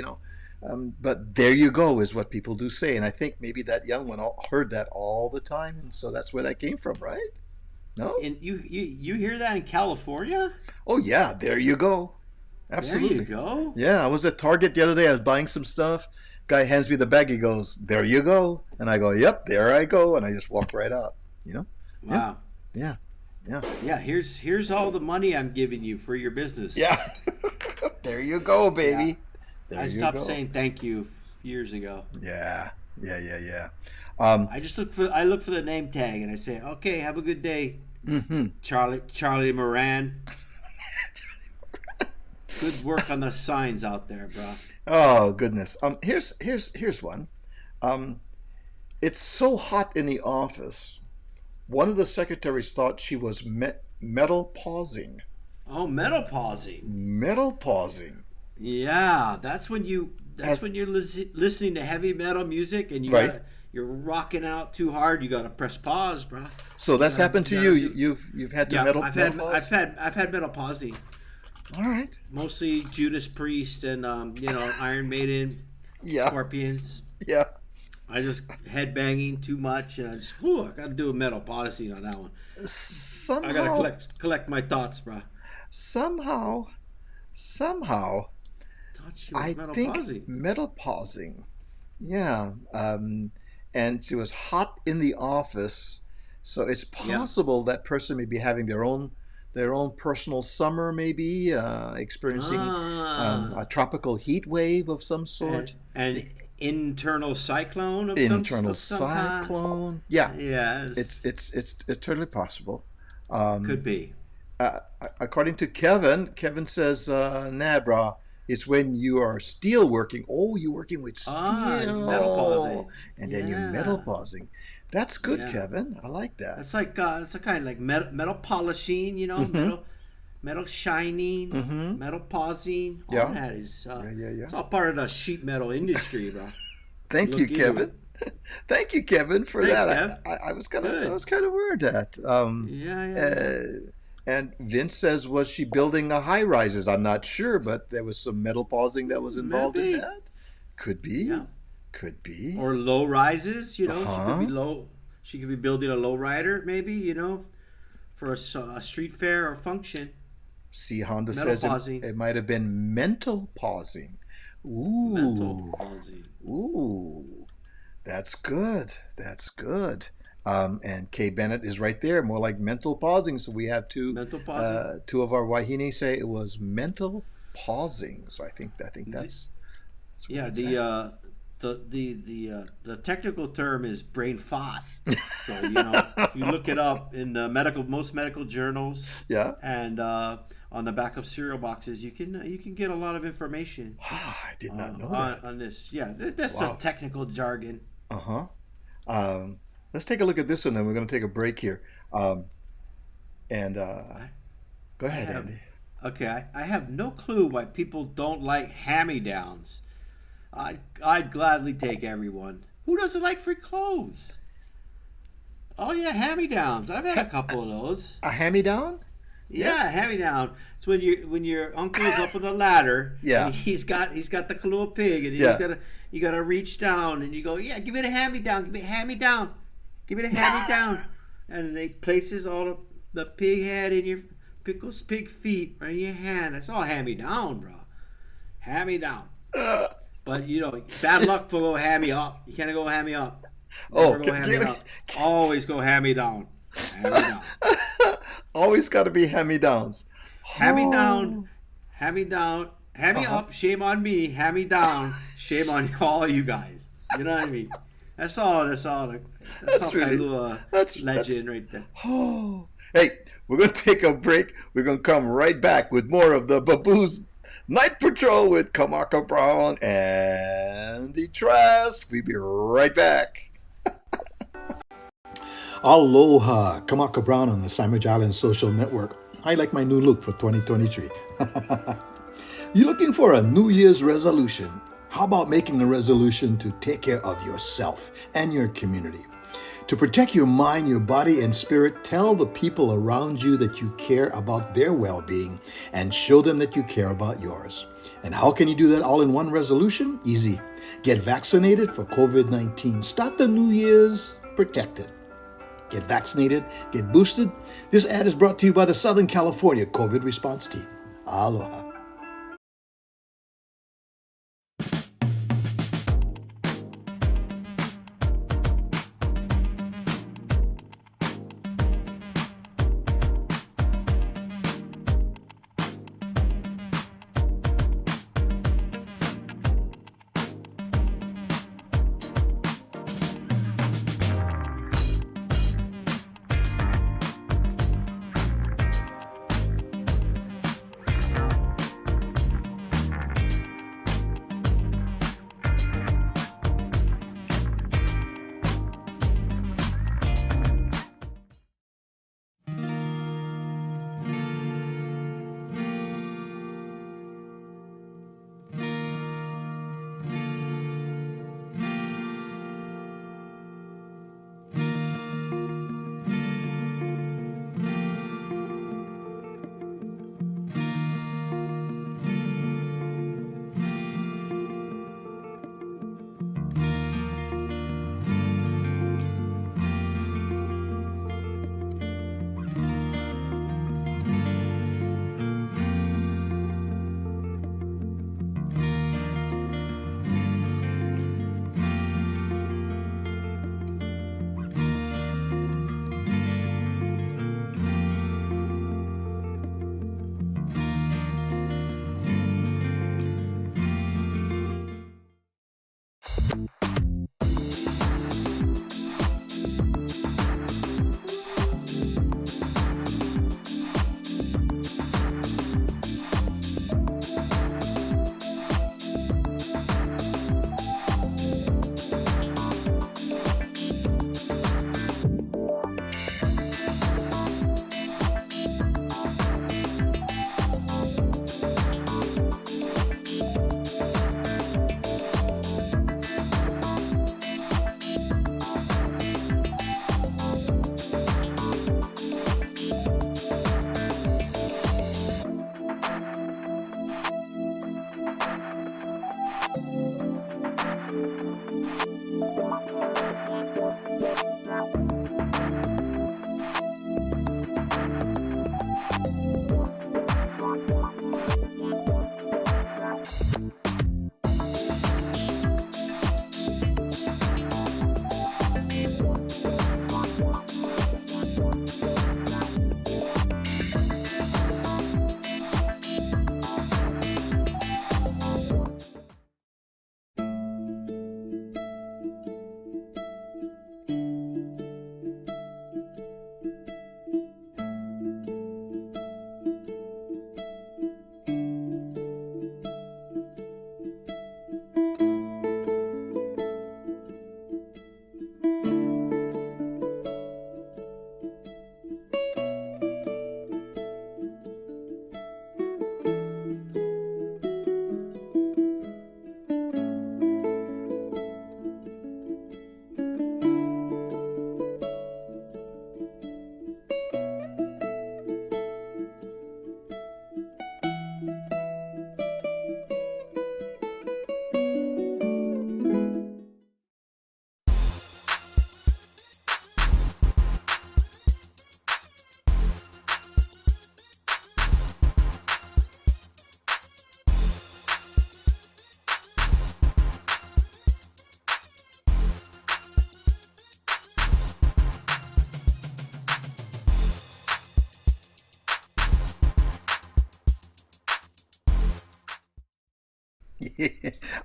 but there you go is what people do say. And I think maybe that young one heard that all the time. And so that's where that came from, right? No? And you hear that in California? Oh, yeah, there you go. There Absolutely. you go. Yeah, I was at Target the other day. I was buying some stuff. Guy hands me the bag. He goes, there you go. And I go, yep, there I go. And I just walk right out, Wow. Yeah. Yeah. Yeah, here's all the money I'm giving you for your business. Yeah. There you go, baby. There I you stopped go. saying thank you years ago. Yeah. Yeah. I just look for the name tag and I say, okay, have a good day, hmm Charlie Moran. Good work on the signs out there, bro. Oh goodness. Here's one. It's so hot in the office. One of the secretaries thought she was metal pausing. Oh, menopause. Metal pausing. Yeah, that's when you're listening to heavy metal music and you're rocking out too hard. You gotta press pause, bro. So that's happened to you you. gotta You've had to Yeah, metal I've pause. had menopause. All right. Mostly Judas Priest and Iron Maiden, Yeah. Scorpions. Yeah. I just headbanging too much, and I got to do a metal policy on that one. Somehow. I got to collect my thoughts, bro. Somehow. Thought she was I metal think policy. metal pausing. Yeah. And she was hot in the office, so it's possible that person may be having their own personal summer, maybe experiencing a tropical heat wave of some sort. An internal cyclone of Internal some kind. cyclone. Yeah. Yes. It's totally possible. Could be. According to Kevin says, nah, brah, it's when you are steel working. Oh, you're working with steel. Metal pausing. And then you're Yeah. metal pausing. That's good, Yeah. Kevin. I like that. It's like it's a kind of like metal polishing, metal shining, Mhm. metal pausing. All Yeah. that is. Yeah. It's all part of the sheet metal industry, bro. Thank Look you, into Kevin. Thank you, Kevin, for Thanks, that. Kev. I was kind Good. of worried that. Yeah. And Vince says, was she building a high rises? I'm not sure, but there was some metal pausing that was involved in Maybe. that. Could be. Yeah. Could be. Or low rises, she Uh-huh. could be low. She could be building a low rider, maybe, for a street fair or function. See, Honda Metal says pausing. it might have been mental pausing. Ooh. Mental pausing. Ooh. That's good. That's good. And Kay Bennett is right there, more like mental pausing. So we have Mental pausing. two of our Wahine say it was mental pausing. So I think that's what Yeah, it's at. the technical term is brain fart. So if you look it up in most medical journals, Yeah. and on the back of cereal boxes, you can get a lot of information I did not know that. on this. Yeah, that's Wow. a technical jargon. Uh-huh. Let's take a look at this one, then we're going to take a break here. And go I ahead, have Andy. Okay, I have no clue why people don't like hand-me-downs. I'd gladly take everyone. Who doesn't like free clothes? Oh yeah, hand-me-downs. I've had a couple of those. A hand-me-down? Yeah, hand-me-down. It's when your uncle's up on the ladder. Yeah. And he's got the little pig, and Yeah. you gotta reach down, and you go, yeah, give me the hand-me-down, give me a hand-me-down, give me the hand-me-down, and he places all the pig head in your pickles pig feet right in your hand. That's all hand-me-down, bro. Hand-me-down. But bad luck for go hand me up. You can't go hand me up. Never go hand me up. Always go hand me down. Hand me down. Always got to be hand-me-downs. Hand me down. Hand me down. Hand me up. Shame on me. Hand me down. Shame on all you guys. You know what I mean? That's all. That's all kind of legend right there. Oh. Hey, we're going to take a break. We're going to come right back with more of the Baboos Night Patrol with Kamaka Brown and the Trask. We'll be right back. Aloha, Kamaka Brown on the Sandwich Island Social Network. I like my new look for 2023. You looking for a New Year's resolution? How about making a resolution to take care of yourself and your community? To protect your mind, your body, and spirit, tell the people around you that you care about their well-being and show them that you care about yours. And how can you do that all in one resolution? Easy. Get vaccinated for COVID-19. Start the New Year's protected. Get vaccinated, get boosted. This ad is brought to you by the Southern California COVID Response Team. Aloha.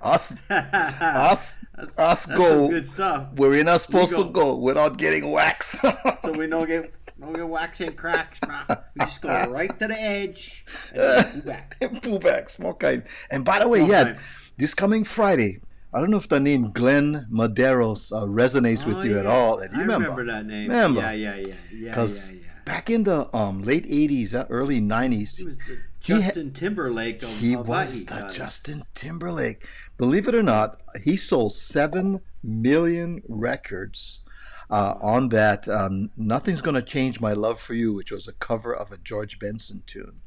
us, us, that's, us that's go some good stuff. where we're not supposed We to go without getting waxed. So we don't get wax and cracks, bro. We just go right to the edge and then pull back. Pull back, small kind. And by the way, this coming Friday, I don't know if the name Glenn Maderos resonates with you at all. And you remember that name. Remember? Yeah. Because back in the late 80s, early 90s, he was the Justin Timberlake of He Hawaii, was the guys. Justin Timberlake. Believe it or not, he sold 7 million records on that Nothing's Gonna Change My Love for You, which was a cover of a George Benson tune.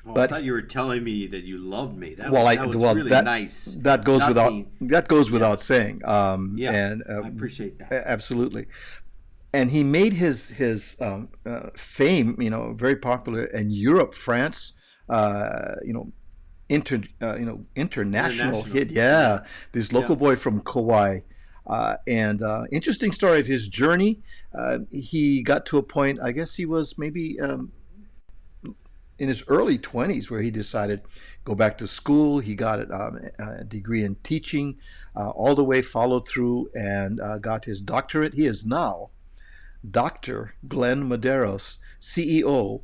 Oh, But I thought you were telling me that you loved me. That well, was really nice. That goes without saying. Yeah, and I appreciate that. Absolutely. And he made his fame, very popular in Europe, France, international hit. Yeah, this local boy from Kauai. And interesting story of his journey. He got to a point, I guess he was maybe in his early 20s, where he decided go back to school. He got a degree in teaching, all the way followed through and got his doctorate. He is now Dr. Glenn Maderos, CEO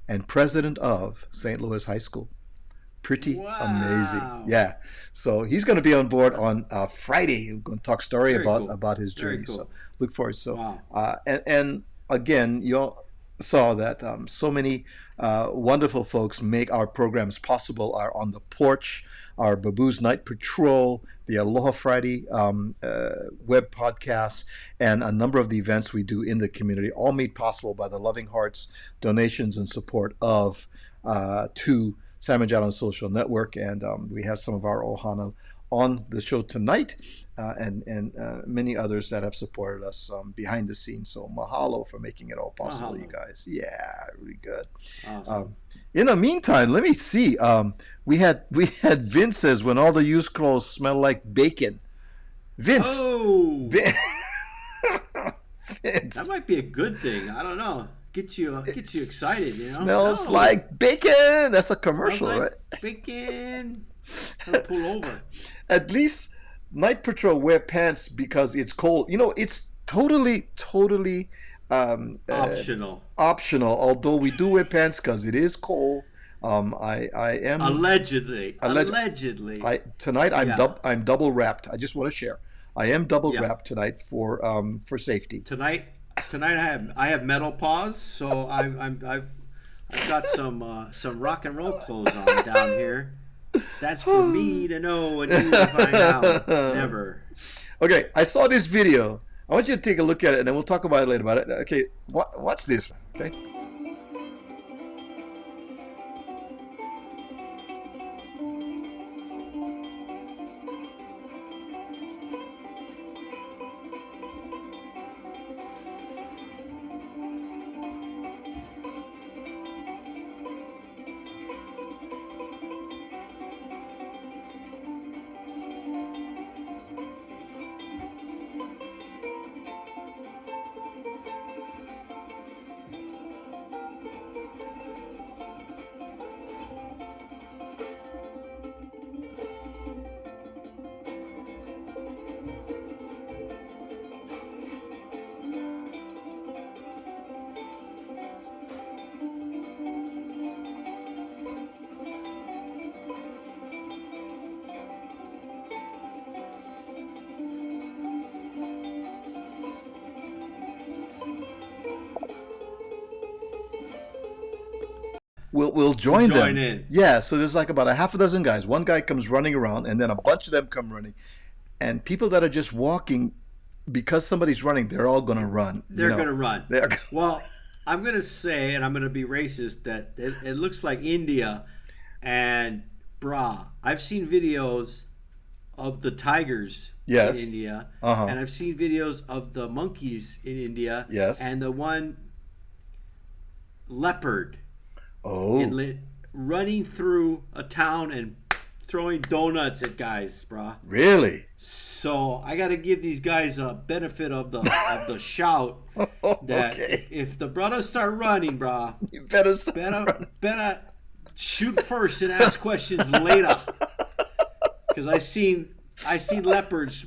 and president of St. Louis High School. Pretty amazing. Yeah. So he's going to be on board on Friday. We're going to talk story about his journey. Cool. So look forward. So and again, you all saw that so many wonderful folks make our programs possible. Are on the porch, our Babu's Night Patrol, the Aloha Friday web podcasts, and a number of the events we do in the community, all made possible by the loving hearts, donations, and support of to San Magellan Social Network. And we have some of our ohana on the show tonight, and many others that have supported us behind the scenes. So mahalo for making it all possible, you guys. Yeah, really good. Awesome. In the meantime, let me see. We had Vince says when all the used clothes smell like bacon. Vince. Oh. Vince. That might be a good thing. I don't know. Get you excited, Smells like bacon. That's a commercial, like right? Bacon. I'll pull over. At least Night Patrol wear pants because it's cold. It's totally optional. Although we do wear pants because it is cold. I am allegedly. Tonight I'm double wrapped. I just want to share. I am double wrapped tonight for safety. Tonight I have metal paws, so I've got some rock and roll clothes on down here. That's for me to know and you to find out. Never. Okay, I saw this video. I want you to take a look at it, and then we'll talk about it later. About it. Okay, watch this. Okay. We'll join them. In. Yeah, so there's like about a half a dozen guys. One guy comes running around, and then a bunch of them come running. And people that are just walking, because somebody's running, they're all going to run. They're going to run. Well, I'm going to say, and I'm going to be racist, that it looks like India. And, I've seen videos of the tigers in India. And I've seen videos of the monkeys in India. Yes. And the one leopard. Running through a town and throwing donuts at guys, Really? So I got to give these guys a benefit of the shout that if the brothers start running, you better shoot first and ask questions later. because I seen leopards,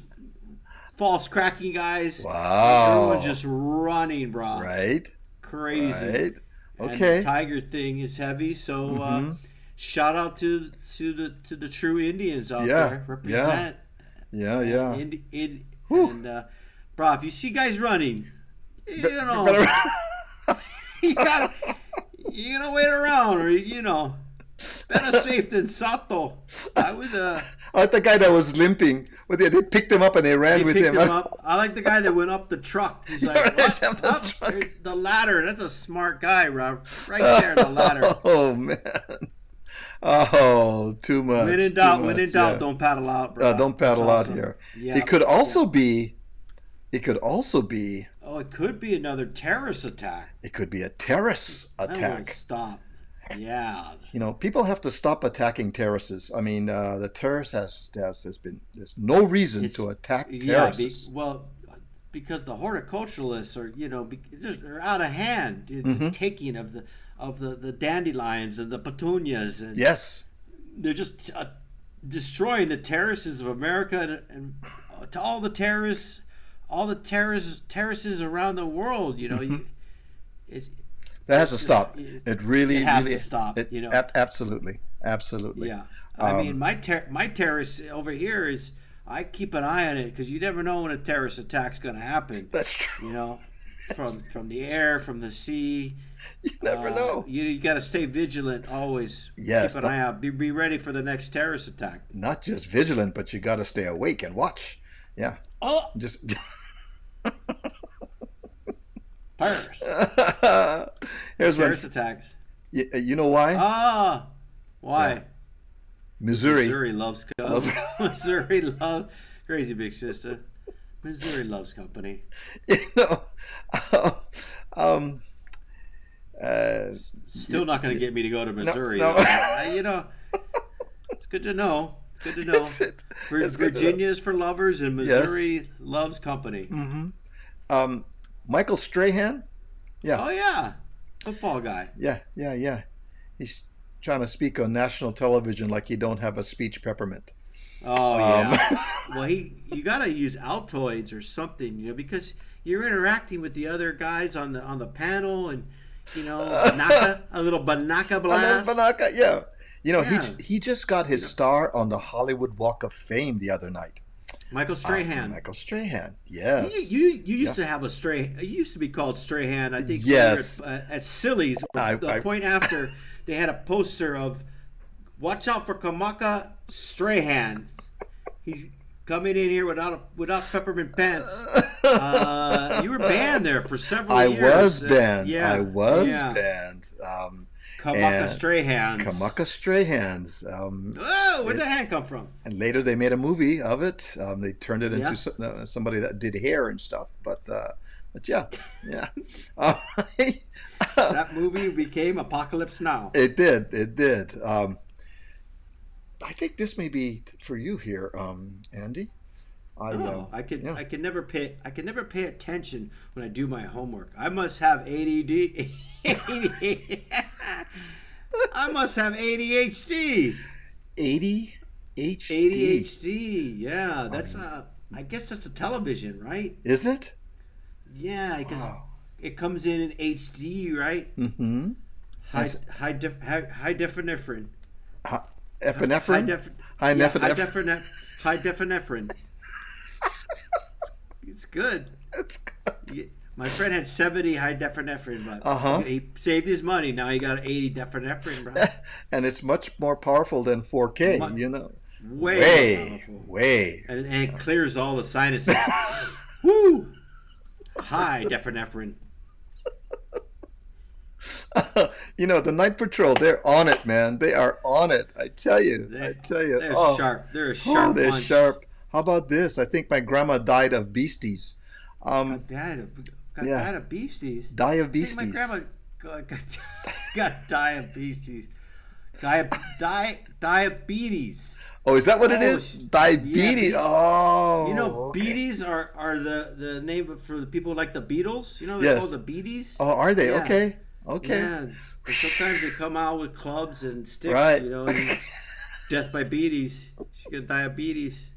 false cracking guys. Wow. Everyone just running, bro. Right. Crazy. Right. And Okay. the tiger thing is heavy. So Mhm. shout out to the true Indians out Yeah, there. Represent. Yeah. Whew. And bro, if you see guys running, you know, Better- you gotta wait around, or better safe than Sato. I would I like the guy that was limping, but they picked him up and they ran they with picked him. him up. I like the guy that went up the truck. He's like, what? Up the Up? truck. There's the ladder. That's a smart guy, Rob. Right there, the ladder. Oh man. Oh, too much. When in too doubt, much, don't paddle out, bro. Don't paddle That's out awesome. here. Yeah. It could also be. It could also be. Oh, it could be another terrorist attack. It could be a terrorist That won't attack. stop. Yeah. People have to stop attacking terrorists. I mean, the terrorist there's no reason to attack terrorists. Because the horticulturalists are, they're out of hand. The taking of the dandelions and the petunias, and Yes. they're just destroying the terraces of America and to all the terraces around the world. That has to stop. It really has really, to stop. Absolutely. Yeah, I mean, my terrace over here is. I keep an eye on it because you never know when a terrorist attack's going to happen. That's true. From the air, from the sea. You never know. You got to stay vigilant always. Yes. Keep an eye out. Be ready for the next terrorist attack. Not just vigilant, but you got to stay awake and watch. Yeah. Oh, Just. terrorist. Here's Terrorist one. attacks. You know why? Why? Yeah. Missouri. Missouri loves company. Missouri loves crazy big sister. Missouri loves company. Still not going to get me to go to Missouri. No. It's good to know. It's good to know. It's good to Virginia's for lovers, and Missouri loves company. Mm-hmm. Michael Strahan. Yeah. Oh yeah, football guy. Yeah. He's trying to speak on national television like he don't have a speech peppermint. Oh yeah. Well, you got to use Altoids or something, because you're interacting with the other guys on the panel, and a little Banaka blast. Banaka, yeah. Yeah. He just got his star on the Hollywood Walk of Fame the other night. Michael Strahan. Michael Strahan, yes. You used to have a Strahan. It used to be called Strahan. I think. Yes. At Silly's, the point after they had a poster of "Watch out for Kamaka Strahan. He's coming in here without peppermint pants." You were banned there for several years. I was banned. Yeah. I was yeah. banned. Kamaka Strahans. Kamaka Strahans. Where'd that hand come from? And later they made a movie of it. They turned it into somebody that did hair and stuff. But yeah. That movie became Apocalypse Now. It did. I think this may be for you here, Andy. I can never pay attention when I do my homework. I must have ADD. I must have ADHD. ADHD. Yeah, that's I guess that's a television, right? Is it? Yeah, because it comes in HD, right? Mm-hmm. High definition. Epinephrine. High definition. It's good. It's good. Yeah. My friend had 70 high definition, but he saved his money. Now he got 80 definition, bro. And it's much more powerful than 4K, Way powerful. And it clears all the sinuses. Woo! High definition. The Night Patrol, they're on it, man. They are on it. I tell you. They're sharp. They're a sharp they're bunch. sharp. How about this? I think my grandma died of beasties. Got died of beasties. Die of I think beasties. my grandma got diabetes. Diabetes. Oh, is that what it is? Diabetes. Yeah. Oh. Beaties are the name for the people like the Beatles. They're Yes. called the Beaties. Oh, are they? Yeah. Okay. Yeah. And sometimes they come out with clubs and sticks. Right. And Death by beaties. She got diabetes.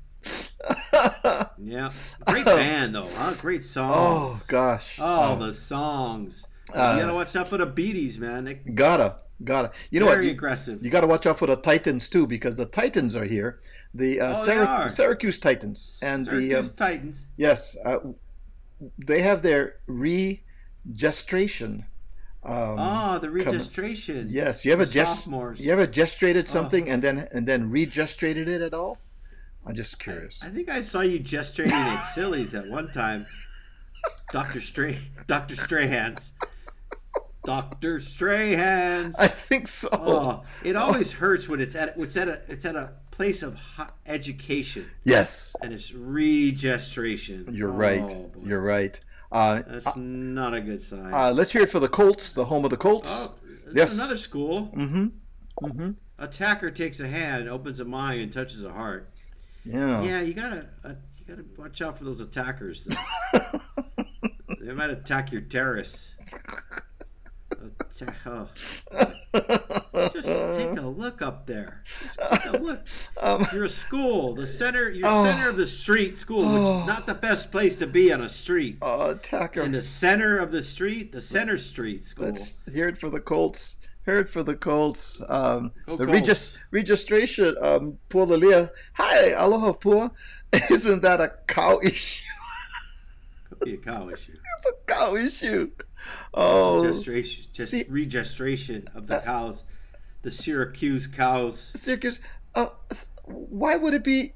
Yeah. Great band though, huh? Great songs. Oh gosh. Oh, the songs. You gotta watch out for the beaties, man. Gotta. You know what? Very aggressive. You gotta watch out for the Titans too, because the Titans are here. The they are. Syracuse Titans and Syracuse Titans. Yes, they have their registration. The registration. Yes, you ever sophomores. You ever gestrated something and then regestrated it at all? I'm just curious. I think I saw you gestrating at Silly's at one time. Dr. Strahands. Dr. Strahands. I think so. Oh, it always hurts when it's at a place of education. Yes. And it's registration. You're right. Boy. You're right. That's not a good sign. Let's hear it for the Colts, the home of the Colts. Oh, yes. Another school. Mm-hmm. Attacker takes a hand, opens a mind, and touches a heart. Yeah. Yeah, you gotta watch out for those attackers. They might attack your terrace. Just take a look up there. Just take a look. You're a school, center of the street school, which is not the best place to be on a street. Attacker. In the center of the street, the center street school. Let's hear it for the Colts. Hear it for the Colts. Colts. Registration. Poor Lalia. Hi, aloha poor. Isn't that a cow issue? Could be a cow issue. It's a cow issue. Registration of the cows, the Syracuse cows. Syracuse. Why would it be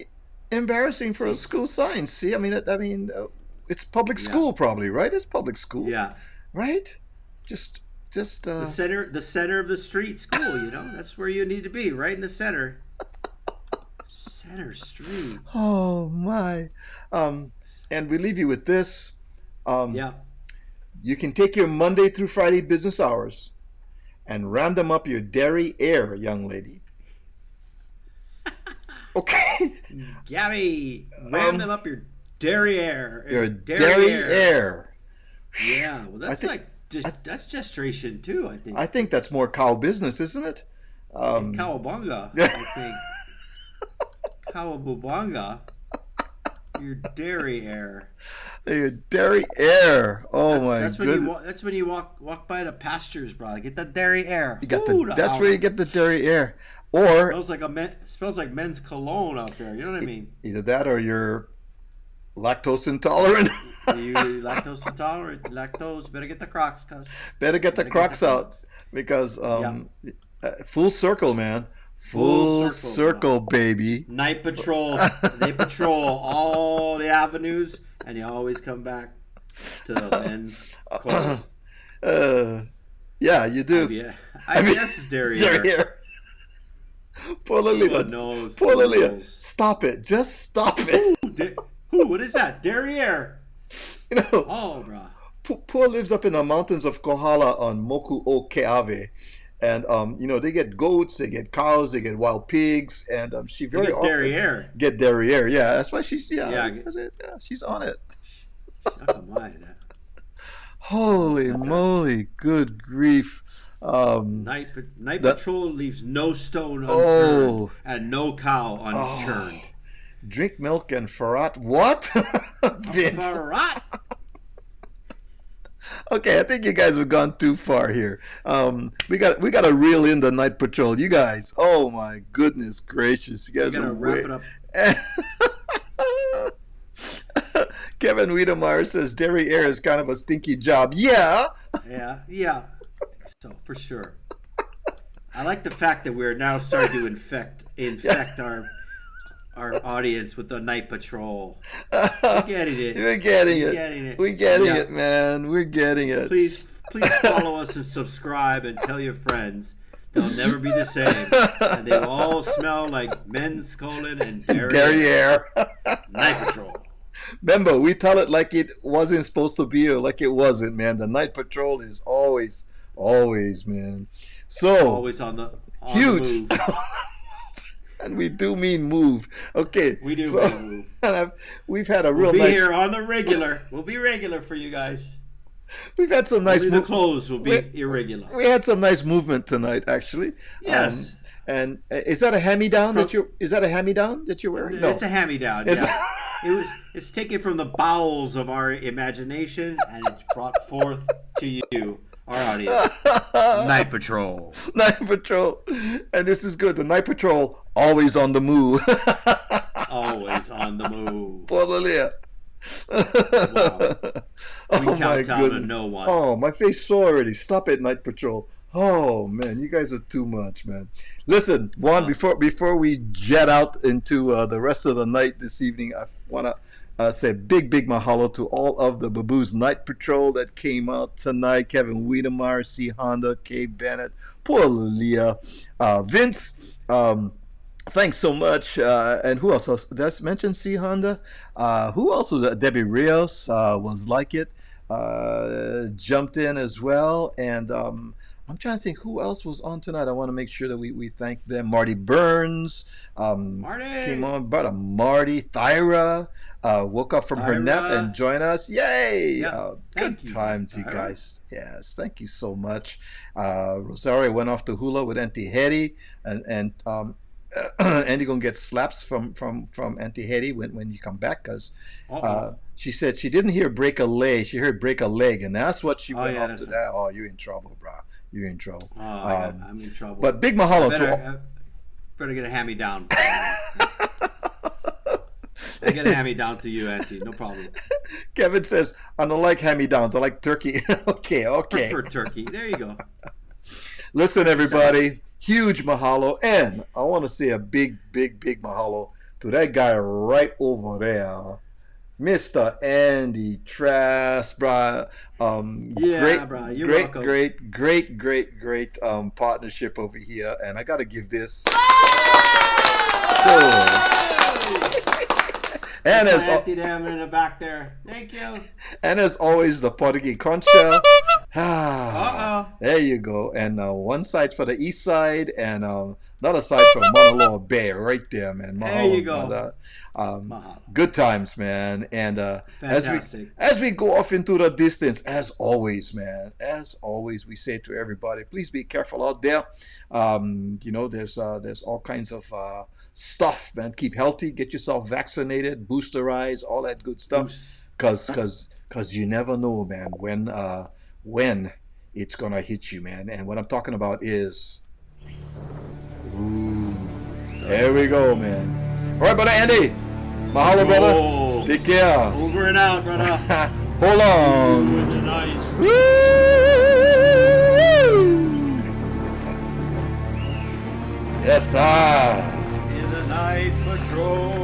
embarrassing for a school sign? See, I mean, it's public school, probably, right? It's public school. Yeah. Right. Just the center of the street school. That's where you need to be, right in the center. Center street. Oh my. And we leave you with this. Yeah. You can take your Monday through Friday business hours and ram them up your derriere, young lady. Okay. Gabby, ram them up your derriere. Your derriere. Yeah, well, that's that's gestation too, I think. I think that's more cow business, isn't it? Cowabunga, I think. Cowabunga. Your derriere. Your derriere. Oh my goodness. That's when you walk by the pastures, bro. Get the derriere. That's where you get the derriere. Or smells like men's cologne out there. You know what I mean? Either that or you're lactose intolerant. You lactose intolerant. Lactose. Better get the Crocs, Better get the Crocs out because full circle, man. Full circle, baby. Night patrol. They patrol all the avenues, and they always come back to the men's clothes. Yeah, you do. IBS is derriere. Poor Lilia. Nose. Poor Lilia. Stop it. Just stop it. What is that? Derriere. Oh, bro. Poor lives up in the mountains of Kohala on Moku o Keawe. And they get goats, they get cows, they get wild pigs, and she very often get derriere. Yeah, that's why she's she's on it. Holy moly! Good grief! Night patrol leaves no stone unturned and no cow unchurned. Drink milk and farrat. What? Farrat. Okay, I think you guys have gone too far here. We got to reel in the Night Patrol. You guys, oh my goodness gracious, you guys are wrap it up. Kevin Wiedemeyer says derriere is kind of a stinky job. Yeah. Yeah. So for sure. I like the fact that we're now starting to infect our audience with the Night Patrol. We're getting it. We're getting it, man. We're getting it. Please follow us and subscribe and tell your friends. They'll never be the same. And they will all smell like men's colon and derriere. Night Patrol. Remember, we tell it like it wasn't supposed to be or like it wasn't, man. The Night Patrol is always, man. So always on the huge. move. And we do mean move. Okay. We do mean move. We've had a real We'll be nice... here on the regular. We'll be regular for you guys. We've had some nice. Only the clothes will be irregular. We had some nice movement tonight, actually. Yes. And is that a hand-me-down From- that you? Is that a hand-me-down that you're wearing? No. It's a hand-me-down. It's- Yeah. It's taken from the bowels of our imagination, and it's brought forth to you, our audience. Night Patrol. Night Patrol, and this is good. The Night Patrol always on the move. Always on the move. Hallelujah. Wow. We Oh count my down to goodness. no one. Oh, my face sore already. Stop it, Night Patrol. Oh man, you guys are too much, man. Listen, Juan, before we jet out into the rest of the night this evening, I want to say a big mahalo to all of the Baboos Night Patrol that came out tonight. Kevin Wiedemeyer, C. Honda, Kay Bennett, Paul Leah, Vince. Thanks so much. And who else? Did I mention C. Honda? Who else was that? Debbie Rios was like it. Jumped in as well. And I'm trying to think who else was on tonight. I want to make sure that we thank them. Marty Burns Marty came on. Brother Marty. Thyra woke up from her nap and joined us. Yay! Yep. Good times, you guys. Yes, thank you so much. Rosario went off to hula with Auntie Hetty, and Andy gonna get slaps from Auntie Hetty when you come back, because she said she didn't hear break a leg, she heard break a leg, and that's what she went off to that. Oh, you're in trouble, bro. You're in trouble. I'm in trouble. But big mahalo better get a hand-me-down. I get a hand-me-down to you, Auntie. No problem. Kevin says, I don't like hand-me-downs. I like turkey. Okay. Prefer turkey. There you go. Listen, everybody. Huge mahalo. And I want to say a big mahalo to that guy right over there. Mr. Andy Trask, bro. Bro. You're welcome. Great partnership over here. And I got to give this. And as Auntie Dam in the back there. Thank you. And as always, the Portuguese concha. There you go. And one side for the east side, and another side for Mauna Loa Bay, right there, man. Mahalo, there you go. Brother. Good times, man. And fantastic. as we go off into the distance, as always, man. As always, we say to everybody, please be careful out there. There's all kinds of stuff, man. Keep healthy. Get yourself vaccinated, boosterize, all that good stuff. Cause you never know, man, when it's gonna hit you, man. And what I'm talking about is, there we go, man. All right, brother Andy. Mahalo, brother. Take care. Over and out, brother. Hold on. Woo! Yes, sir. In the Night Patrol.